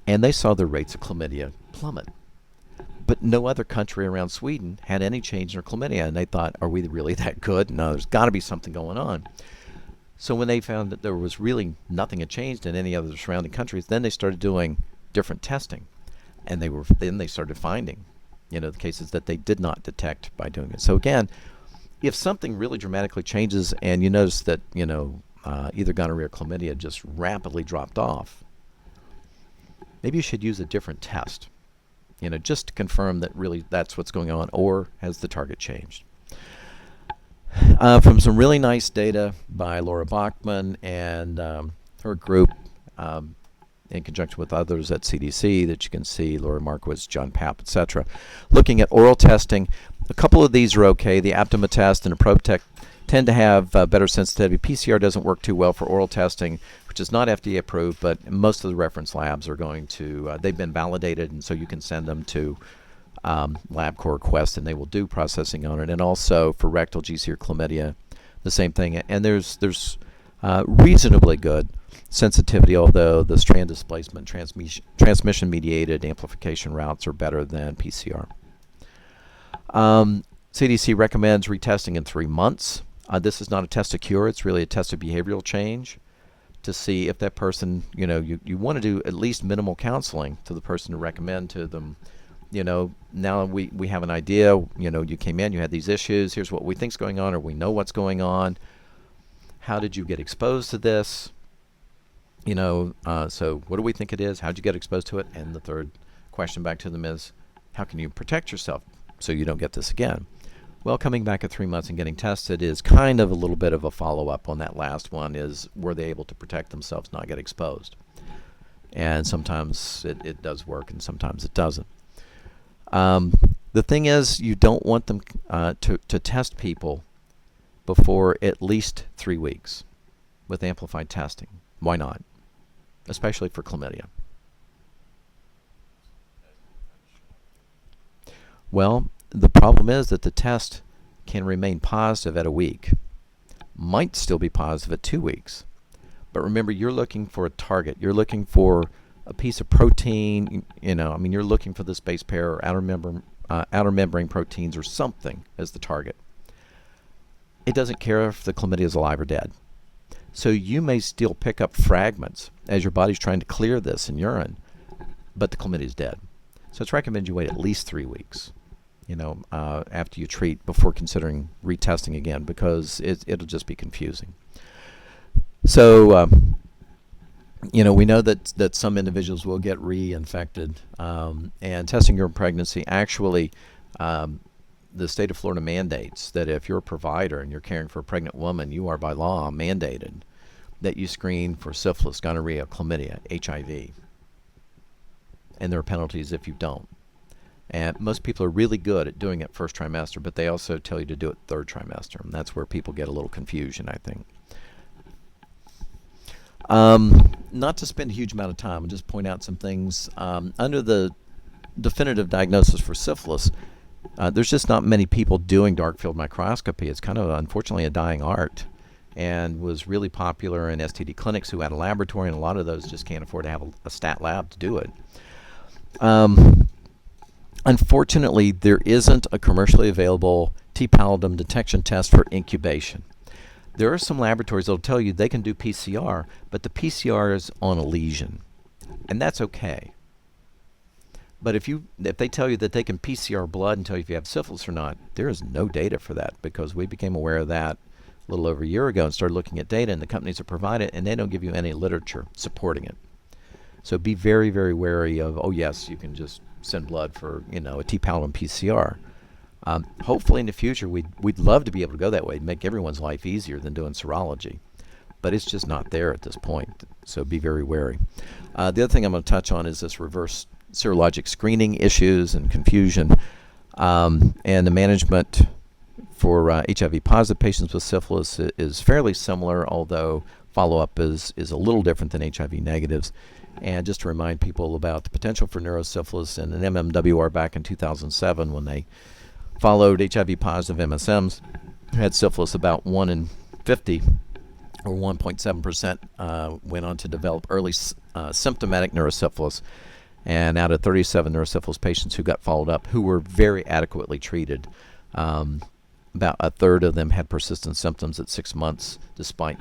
And they saw the rates of chlamydia plummet. But no other country around Sweden had any change in their chlamydia, and they thought, are we really that good? No, there's got to be something going on. So when they found that there was really nothing had changed in any other surrounding countries, then they started doing different testing, and then they started finding, the cases that they did not detect by doing it. So again, if something really dramatically changes and you notice that either gonorrhea or chlamydia just rapidly dropped off, maybe you should use a different test, just to confirm that really that's what's going on, or has the target changed. From some really nice data by Laura Bachman and her group, in conjunction with others at CDC that you can see, Laura Markowitz, John Papp, etc., looking at oral testing. A couple of these are okay. The Aptima test and the ProbeTech tend to have better sensitivity. PCR doesn't work too well for oral testing, which is not FDA approved, but most of the reference labs are going to, they've been validated, and so you can send them to LabCorp request, and they will do processing on it. And also for rectal GC or chlamydia, the same thing. And there's reasonably good sensitivity, although the strand displacement transmission-mediated amplification routes are better than PCR. CDC recommends retesting in 3 months. This is not a test to cure. It's really a test of behavioral change to see if that person, you want to do at least minimal counseling to the person to recommend to them, now we have an idea, you came in, you had these issues, here's what we think's going on, or we know what's going on. How did you get exposed to this? So what do we think it is? How'd you get exposed to it? And the third question back to them is, how can you protect yourself so you don't get this again? Well, coming back at 3 months and getting tested is kind of a little bit of a follow-up on that last one, is were they able to protect themselves, not get exposed? And sometimes it does work, and sometimes it doesn't. The thing is, you don't want them to test people before at least 3 weeks with amplified testing. Why not? Especially for chlamydia. Well, the problem is that the test can remain positive at a week, might still be positive at 2 weeks. But remember, you're looking for a target. You're looking for a piece of protein, you're looking for this base pair or outer membrane proteins or something as the target. it doesn't care if the chlamydia is alive or dead. So you may still pick up fragments as your body's trying to clear this in urine, but the chlamydia is dead. So it's recommended you wait at least 3 weeks, after you treat before considering retesting again, because it'll just be confusing. So, we know that some individuals will get reinfected, and testing your pregnancy actually, the state of Florida mandates that if you're a provider and you're caring for a pregnant woman, you are by law mandated that you screen for syphilis, gonorrhea, chlamydia, HIV. And there are penalties if you don't. And most people are really good at doing it first trimester, but they also tell you to do it third trimester. And that's where people get a little confusion, I think. Not to spend a huge amount of time, I'll just point out some things. Under the definitive diagnosis for syphilis, there's just not many people doing dark field microscopy. It's kind of, unfortunately, a dying art, and was really popular in STD clinics who had a laboratory, and a lot of those just can't afford to have a stat lab to do it. Unfortunately, there isn't a commercially available T. pallidum detection test for incubation. There are some laboratories that will tell you they can do PCR, but the PCR is on a lesion, and that's okay. But if they tell you that they can PCR blood and tell you if you have syphilis or not, there is no data for that, because we became aware of that a little over a year ago and started looking at data, and the companies that provide it, and they don't give you any literature supporting it. So be very, very wary of, oh yes, you can just send blood for, a T. pallidum PCR. Hopefully in the future, we'd love to be able to go that way, make everyone's life easier than doing serology. But it's just not there at this point, so be very wary. The other thing I'm going to touch on is this reverse serologic screening issues and confusion, and the management for HIV positive patients with syphilis is fairly similar, although follow-up is a little different than HIV negatives. And just to remind people about the potential for neurosyphilis and an MMWR back in 2007, when they followed HIV positive MSMs who had syphilis, about 1 in 50 or 1.7% went on to develop early symptomatic neurosyphilis. And out of 37 neurosyphilis patients who got followed up, who were very adequately treated, about a third of them had persistent symptoms at 6 months despite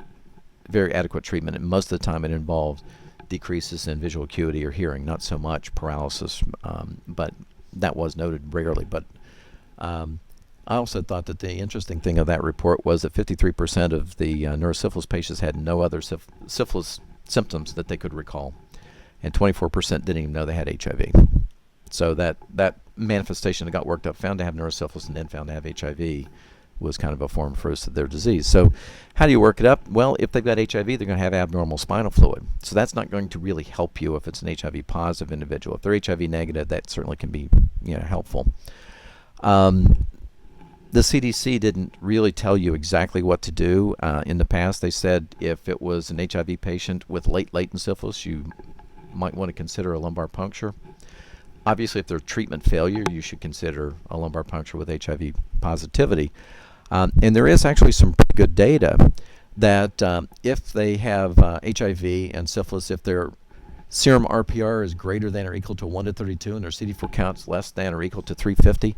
very adequate treatment. And most of the time it involved decreases in visual acuity or hearing, not so much paralysis, but that was noted rarely. But I also thought that the interesting thing of that report was that 53% of the neurosyphilis patients had no other syphilis symptoms that they could recall, and 24% didn't even know they had HIV. So that manifestation that got worked up, found to have neurosyphilis and then found to have HIV, was kind of a form first of their disease. So how do you work it up? Well, if they've got HIV, they're going to have abnormal spinal fluid. So that's not going to really help you if it's an HIV positive individual. If they're HIV negative, that certainly can be helpful. The CDC didn't really tell you exactly what to do. In the past, they said if it was an HIV patient with latent syphilis, you might want to consider a lumbar puncture. Obviously, if there's treatment failure, you should consider a lumbar puncture with HIV positivity. And there is actually some pretty good data that if they have HIV and syphilis, if their serum RPR is greater than or equal to 1 to 32 and their CD4 count's less than or equal to 350,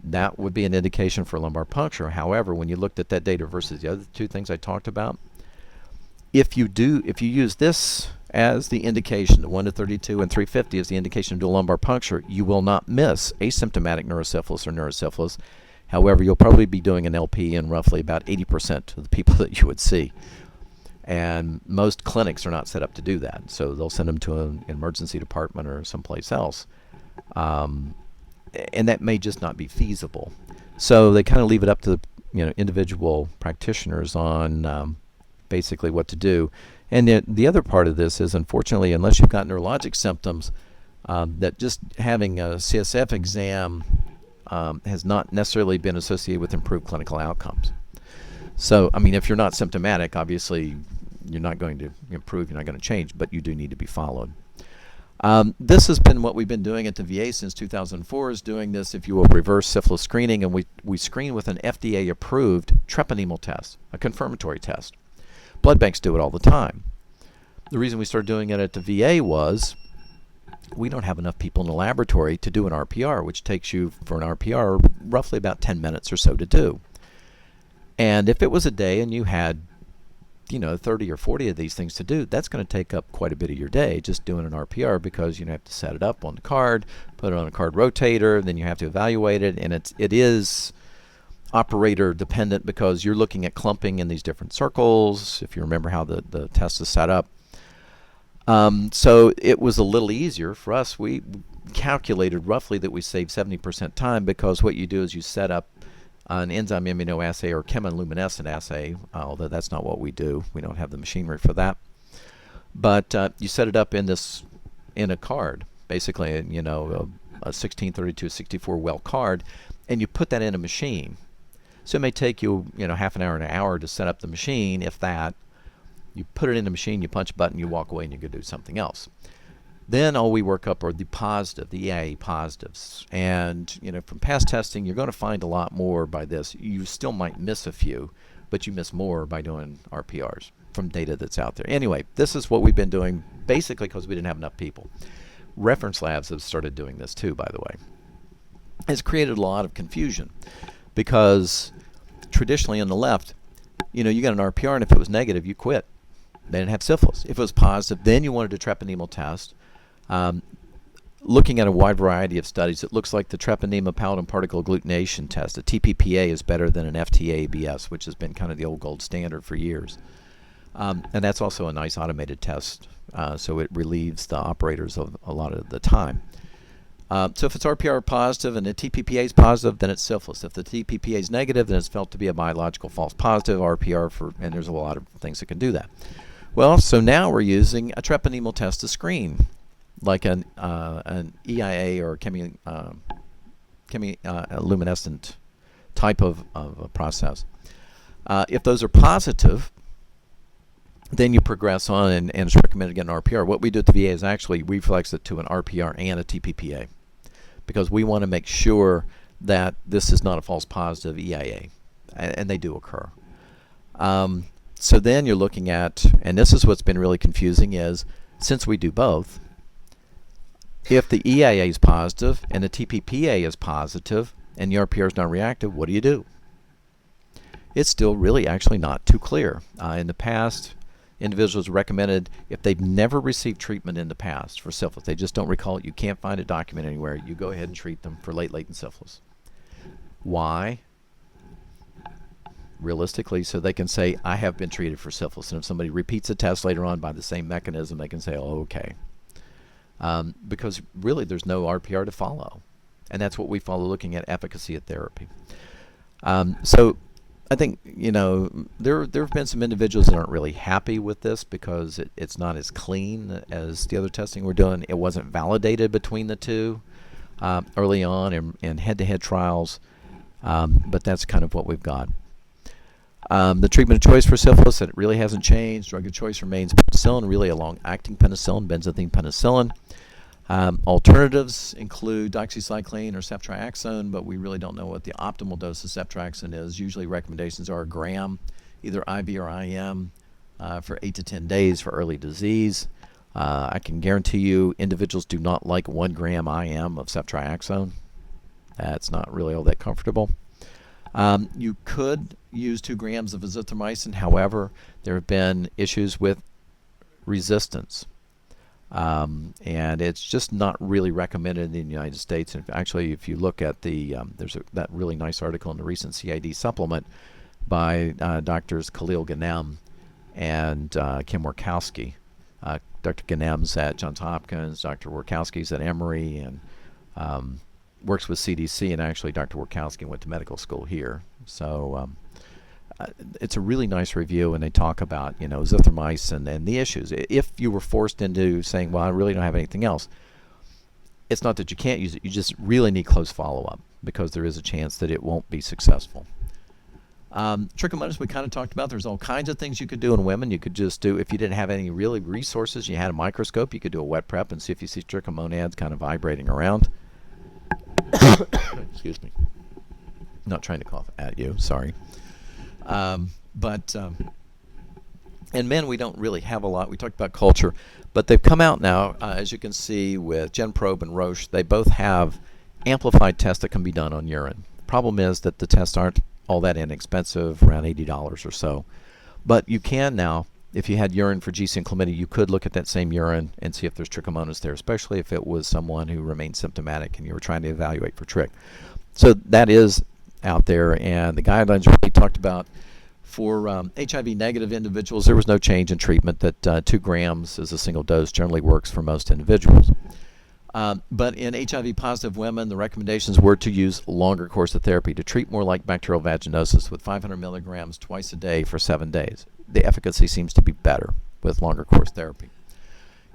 that would be an indication for lumbar puncture. However, when you looked at that data versus the other two things I talked about, if you use this as the indication, the 1 to 32 and 350 is the indication to do a lumbar puncture, you will not miss asymptomatic neurosyphilis or neurosyphilis. However, you'll probably be doing an LP in roughly about 80% of the people that you would see. And most clinics are not set up to do that, so they'll send them to an emergency department or someplace else. And that may just not be feasible. So they kind of leave it up to individual practitioners on basically what to do. And the other part of this is, unfortunately, unless you've got neurologic symptoms, that just having a CSF exam has not necessarily been associated with improved clinical outcomes. So, if you're not symptomatic, obviously you're not going to improve, you're not going to change, but you do need to be followed. This has been what we've been doing at the VA since 2004, is doing this, if you will, reverse syphilis screening, and we screen with an FDA-approved treponemal test, a confirmatory test. Blood banks do it all the time. The reason we started doing it at the VA was we don't have enough people in the laboratory to do an RPR, which takes you, for an RPR, roughly about 10 minutes or so to do. And if it was a day and you had 30 or 40 of these things to do, that's going to take up quite a bit of your day just doing an RPR, because you have to set it up on the card, put it on a card rotator, then you have to evaluate it, and it is operator dependent because you're looking at clumping in these different circles, if you remember how the test is set up. So it was a little easier for us. We calculated roughly that we saved 70% time, because what you do is you set up an enzyme immunoassay or chemiluminescent assay, although that's not what we do. We don't have the machinery for that. But you set it up in a card, basically, a 1632, 64 well card, and you put that in a machine. So it may take you, half an hour and an hour to set up the machine, if that. You put it in the machine, you punch a button, you walk away, and you go do something else. Then all we work up are the EIA positives. And, from past testing, you're going to find a lot more by this. You still might miss a few, but you miss more by doing RPRs from data that's out there. Anyway, this is what we've been doing basically because we didn't have enough people. Reference labs have started doing this too, by the way. It's created a lot of confusion because traditionally on the left, you got an RPR, and if it was negative, you quit. They didn't have syphilis. If it was positive, then you wanted a treponemal test. Looking at a wide variety of studies, it looks like the treponema pallidum particle agglutination test, a TPPA, is better than an FTA-ABS, which has been kind of the old gold standard for years. And that's also a nice automated test, so it relieves the operators of a lot of the time. So if it's RPR positive and the TPPA is positive, then it's syphilis. If the TPPA is negative, then it's felt to be a biological false positive RPR, and there's a lot of things that can do that. Well, so now we're using a treponemal test to screen, like an EIA or chemiluminescent type of a process. If those are positive, then you progress on, and it's recommended to get an RPR. What we do at the VA is actually reflex it to an RPR and a TPPA, because we want to make sure that this is not a false positive EIA, and they do occur. So then you're looking at, and this is what's been really confusing, is since we do both, if the EIA is positive and the TPPA is positive and the RPR is non-reactive, what do you do? It's still really actually not too clear. In the past, individuals recommended, if they've never received treatment in the past for syphilis, they just don't recall it, you can't find a document anywhere, you go ahead and treat them for latent syphilis. Why? Realistically, so they can say, I have been treated for syphilis. And if somebody repeats a test later on by the same mechanism, they can say, oh, okay. Because really there's no RPR to follow. And that's what we follow, looking at efficacy of therapy. So I think, there have been some individuals that aren't really happy with this because it's not as clean as the other testing we're doing. It wasn't validated between the two early on in head-to-head trials, but that's kind of what we've got. The treatment of choice for syphilis, it really hasn't changed. Drug of choice remains penicillin, really a long-acting penicillin, benzathine penicillin. Alternatives include doxycycline or ceftriaxone, but we really don't know what the optimal dose of ceftriaxone is. Usually recommendations are a gram, either IV or IM, for 8 to 10 days for early disease. I can guarantee you individuals do not like 1 gram IM of ceftriaxone. That's not really all that comfortable. You could use 2 grams of azithromycin. However, there have been issues with resistance. And it's just not really recommended in the United States. And actually, if you look at there's that really nice article in the recent CID supplement by Drs. Khalil Ghanem and Kim Workowski. Dr. Ghanem's at Johns Hopkins, Dr. Workowski's at Emory, and works with CDC, and actually Dr. Workowski went to medical school here. So it's a really nice review, and they talk about, azithromycin and the issues. If you were forced into saying, well, I really don't have anything else, it's not that you can't use it. You just really need close follow-up because there is a chance that it won't be successful. Trichomonas we kind of talked about. There's all kinds of things you could do in women. You could just do, if you didn't have any really resources, you had a microscope, you could do a wet prep and see if you see trichomonads kind of vibrating around. Excuse me. Not trying to cough at you, sorry. But in men, we don't really have a lot. We talked about culture, but they've come out now, as you can see with GenProbe and Roche. They both have amplified tests that can be done on urine. The problem is that the tests aren't all that inexpensive, around $80 or so. But you can now, if you had urine for GC and chlamydia, you could look at that same urine and see if there's trichomonas there, especially if it was someone who remained symptomatic and you were trying to evaluate for trick. So that is out there, and the guidelines really talked about for HIV negative individuals, there was no change in treatment, that 2 grams as a single dose generally works for most individuals. But in HIV positive women, the recommendations were to use longer course of therapy, to treat more like bacterial vaginosis with 500 milligrams twice a day for 7 days. The efficacy seems to be better with longer course therapy.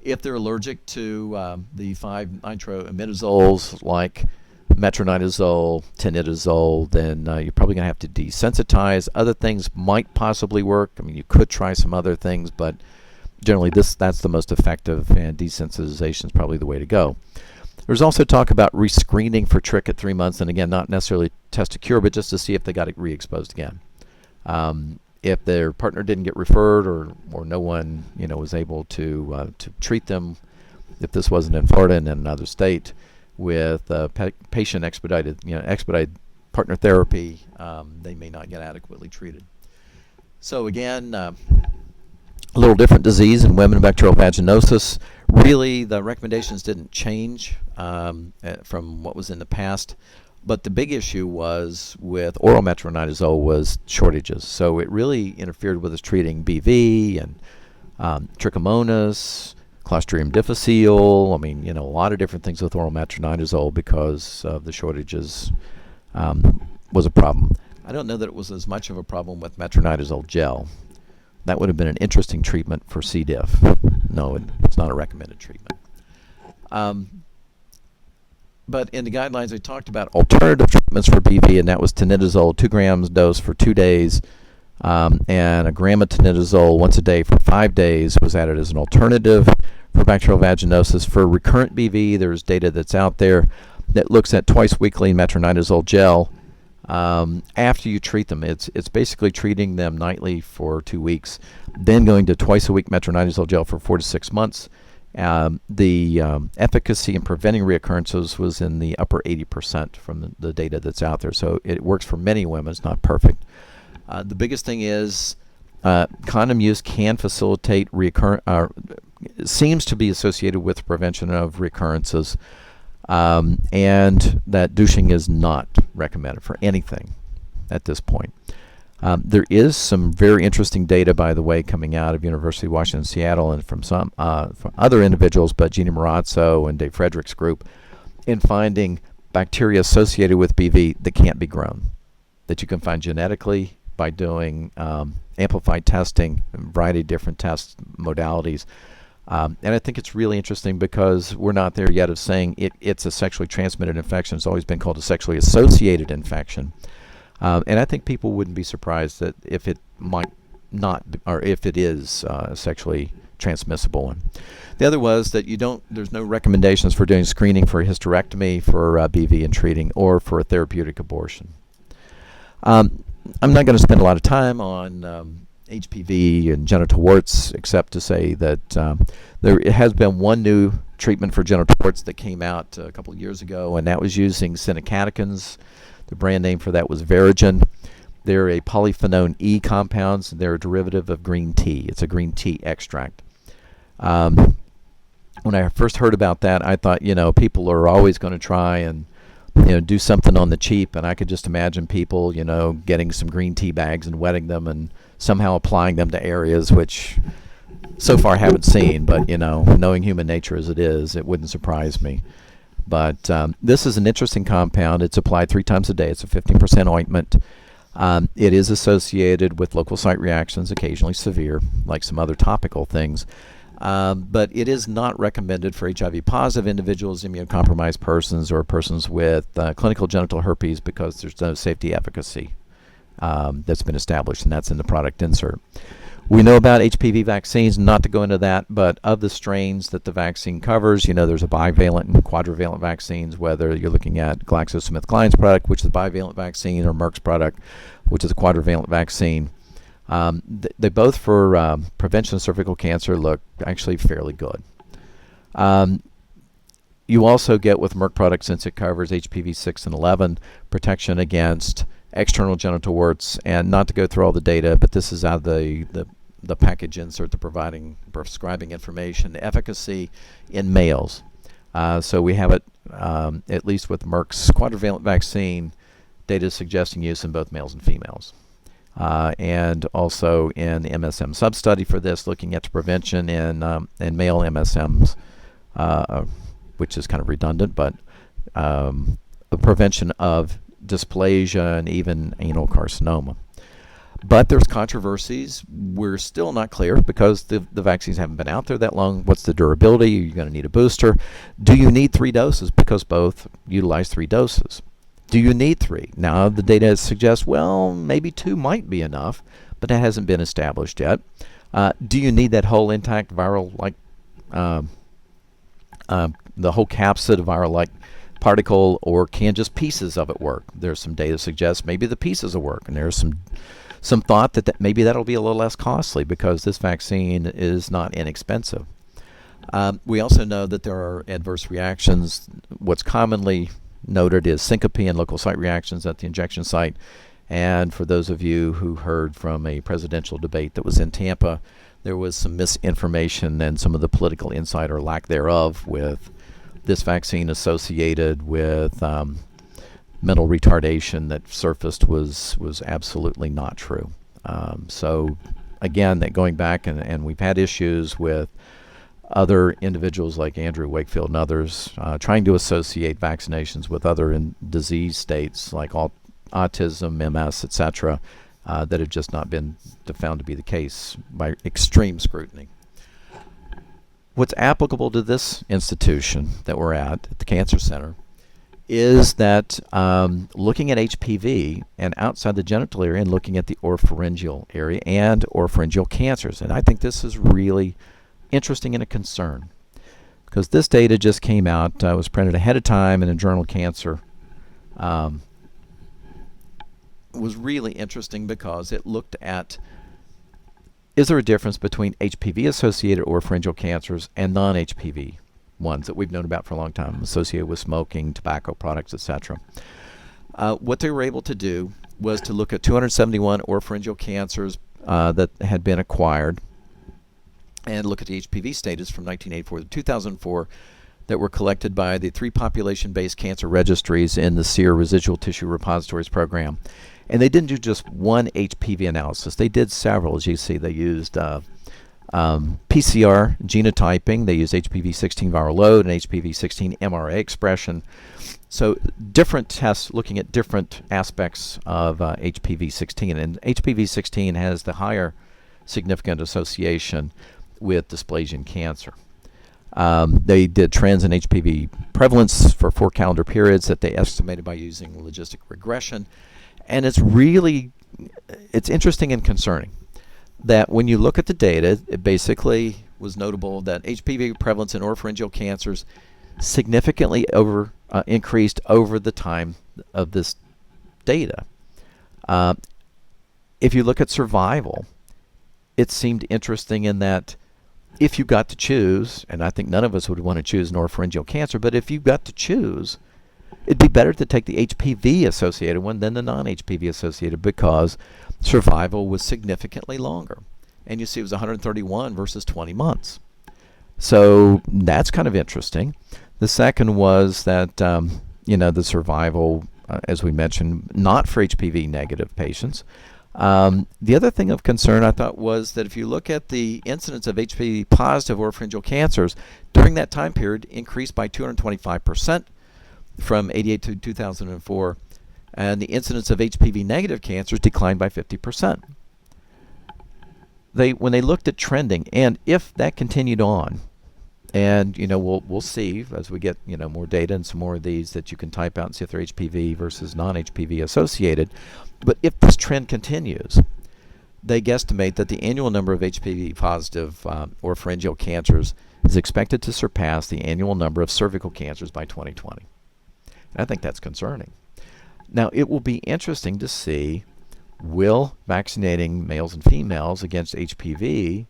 If they're allergic to the 5-nitroimidazoles like metronidazole, tinidazole, then you're probably going to have to desensitize. Other things might possibly work. I mean, you could try some other things, but generally that's the most effective, and desensitization is probably the way to go. There's also talk about rescreening for trick at 3 months, and again, not necessarily test to cure, but just to see if they got it re-exposed again. If their partner didn't get referred, or no one was able to treat them, if this wasn't in Florida and in another state, with patient expedited partner therapy, they may not get adequately treated. So again, a little different disease in women, bacterial vaginosis. Really, the recommendations didn't change from what was in the past, but the big issue was with oral metronidazole was shortages. So it really interfered with us treating BV and Trichomonas, Clostridium difficile. I mean, a lot of different things with oral metronidazole because of the shortages was a problem. I don't know that it was as much of a problem with metronidazole gel. That would have been an interesting treatment for C. diff. No, it's not a recommended treatment. But in the guidelines, they talked about alternative treatments for BV, and that was tinidazole, 2 grams dose for 2 days, and a gram of tinidazole once a day for 5 days was added as an alternative for bacterial vaginosis. For recurrent BV, there's data that's out there that looks at twice weekly metronidazole gel. After you treat them, it's basically treating them nightly for 2 weeks, then going to twice a week metronidazole gel for 4 to 6 months. The efficacy in preventing reoccurrences was in the upper 80% from the data that's out there. So it works for many women. It's not perfect. The biggest thing is condom use can facilitate seems to be associated with prevention of recurrences. And that douching is not recommended for anything at this point. There is some very interesting data, by the way, coming out of University of Washington, Seattle, and from some from other individuals, but Gina Marazzo and Dave Frederick's group, in finding bacteria associated with BV that can't be grown, that you can find genetically by doing amplified testing, a variety of different test modalities. And I think it's really interesting because we're not there yet of saying it's a sexually transmitted infection. It's always been called a sexually associated infection. And I think people wouldn't be surprised that if it might not, or if it is a sexually transmissible one. The other was that there's no recommendations for doing screening for hysterectomy for BV and treating, or for a therapeutic abortion. I'm not going to spend a lot of time on HPV and genital warts, except to say that there has been one new treatment for genital warts that came out a couple of years ago, and that was using cinecatechins. The brand name for that was Verigen. They're a polyphenone E compounds. They're a derivative of green tea. It's a green tea extract. When I first heard about that, I thought, people are always going to try and do something on the cheap, and I could just imagine people, getting some green tea bags and wetting them and somehow applying them to areas which so far haven't seen, but knowing human nature as it is, it wouldn't surprise me. But this is an interesting compound. It's applied 3 times a day. It's a 15% ointment. It is associated with local site reactions, occasionally severe, like some other topical things. But it is not recommended for HIV positive individuals, immunocompromised persons, or persons with clinical genital herpes, because there's no safety efficacy that's been established, and that's in the product insert. We know about HPV vaccines, not to go into that, but of the strains that the vaccine covers, there's a bivalent and quadrivalent vaccines, whether you're looking at GlaxoSmithKline's product, which is a bivalent vaccine, or Merck's product, which is a quadrivalent vaccine. They both, for prevention of cervical cancer, look actually fairly good. You also get with Merck products, since it covers HPV 6 and 11, protection against external genital warts, and not to go through all the data, but this is out of the package insert, the prescribing information, the efficacy in males. So we have it, at least with Merck's quadrivalent vaccine, data suggesting use in both males and females. And also in the MSM sub-study for this, looking at the prevention in male MSMs, which is kind of redundant, but a prevention of dysplasia and even anal carcinoma. But there's controversies. We're still not clear because the vaccines haven't been out there that long. What's the durability? Are you going to need a booster? Do you need 3 doses? Because both utilize 3 doses. Do you need 3? Now the data suggests, well, maybe 2 might be enough, but that hasn't been established yet. Do you need that whole intact viral, like the whole capsid viral-like particle, or can just pieces of it work? There's some data suggests maybe the pieces will work, and there's some thought that maybe that'll be a little less costly because this vaccine is not inexpensive. We also know that there are adverse reactions. What's commonly noted is syncope and local site reactions at the injection site. And for those of you who heard from a presidential debate that was in Tampa, there was some misinformation and some of the political insight or lack thereof with this vaccine associated with mental retardation that surfaced was absolutely not true. So again, that going back, and we've had issues with other individuals like Andrew Wakefield and others trying to associate vaccinations with other disease states like autism, MS, etc., that have just not been found to be the case by extreme scrutiny. What's applicable to this institution that we're at the Cancer Center, is that looking at HPV and outside the genital area and looking at the oropharyngeal area and oropharyngeal cancers. And I think this is really interesting and a concern because this data just came out, was printed ahead of time in a journal Cancer. Was really interesting because it looked at, is there a difference between HPV-associated oropharyngeal cancers and non-HPV ones that we've known about for a long time, associated with smoking, tobacco products, etc. What they were able to do was to look at 271 oropharyngeal cancers that had been acquired and look at the HPV status from 1984 to 2004 that were collected by the 3 population-based cancer registries in the SEER Residual Tissue Repositories Program. And they didn't do just one HPV analysis. They did several. As you see, they used PCR genotyping. They used HPV-16 viral load and HPV-16 mRNA expression. So different tests looking at different aspects of HPV-16. And HPV-16 has the higher significant association with dysplasia and cancer. They did trends in HPV prevalence for 4 calendar periods that they estimated by using logistic regression. And it's interesting and concerning that when you look at the data, it basically was notable that HPV prevalence in oropharyngeal cancers significantly increased over the time of this data. If you look at survival, it seemed interesting in that if you got to choose, and I think none of us would want to choose an oropharyngeal cancer, but if you got to choose, it'd be better to take the HPV-associated one than the non-HPV-associated because survival was significantly longer. And you see it was 131 versus 20 months. So that's kind of interesting. The second was that, the survival, as we mentioned, not for HPV-negative patients. The other thing of concern I thought was that if you look at the incidence of HPV-positive oropharyngeal cancers during that time period increased by 225%. From 88 to 2004, and the incidence of HPV-negative cancers declined by 50%. When they looked at trending, and if that continued on, and we'll see as we get more data and some more of these that you can type out and see if they're HPV versus non-HPV associated. But if this trend continues, they guesstimate that the annual number of HPV-positive oropharyngeal cancers is expected to surpass the annual number of cervical cancers by 2020. I think that's concerning. Now, it will be interesting to see, will vaccinating males and females against HPV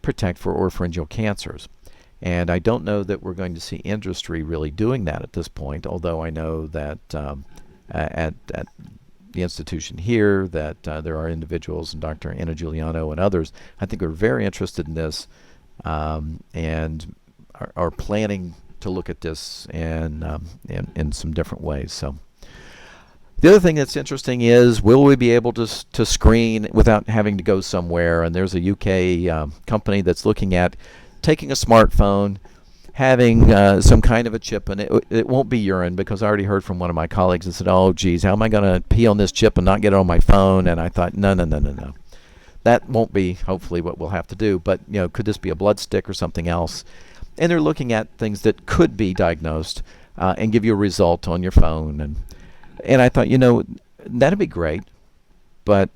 protect for oropharyngeal cancers? And I don't know that we're going to see industry really doing that at this point, although I know that at the institution here, that there are individuals, and Dr. Anna Giuliano and others, I think are very interested in this, and are planning to look at this in some different ways. So the other thing that's interesting is, will we be able to screen without having to go somewhere? And there's a UK company that's looking at taking a smartphone, having some kind of a chip in it. It won't be urine, because I already heard from one of my colleagues that said, oh, geez, how am I going to pee on this chip and not get it on my phone? And I thought, no. That won't be, hopefully, what we'll have to do. But, could this be a blood stick or something else? And they're looking at things that could be diagnosed and give you a result on your phone. And I thought, that'd be great. But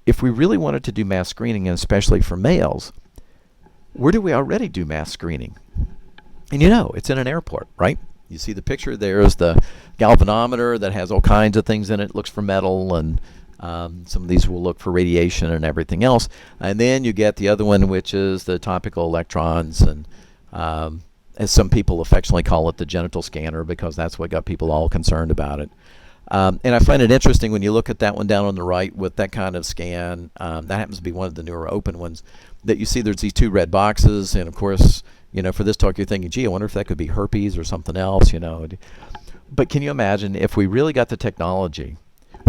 if we really wanted to do mass screening, and especially for males, where do we already do mass screening? And it's in an airport, right? You see the picture. There's the galvanometer that has all kinds of things in it. It looks for metal, and some of these will look for radiation and everything else. And then you get the other one, which is the topical electrons, and as some people affectionately call it, the genital scanner, because that's what got people all concerned about it. And I find it interesting when you look at that one down on the right with that kind of scan. That happens to be one of the newer open ones, that you see there's these two red boxes. And of course, for this talk, you're thinking, gee, I wonder if that could be herpes or something else, But can you imagine if we really got the technology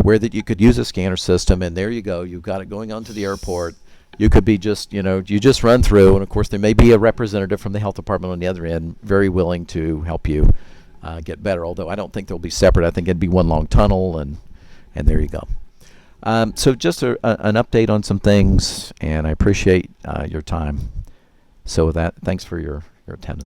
where that you could use a scanner system, and there you go, you've got it going onto the airport. You could be just, you just run through, and of course there may be a representative from the health department on the other end, very willing to help you get better. Although I don't think they'll be separate. I think it'd be one long tunnel, and there you go. So just an update on some things, and I appreciate your time. So with that, thanks for your attendance.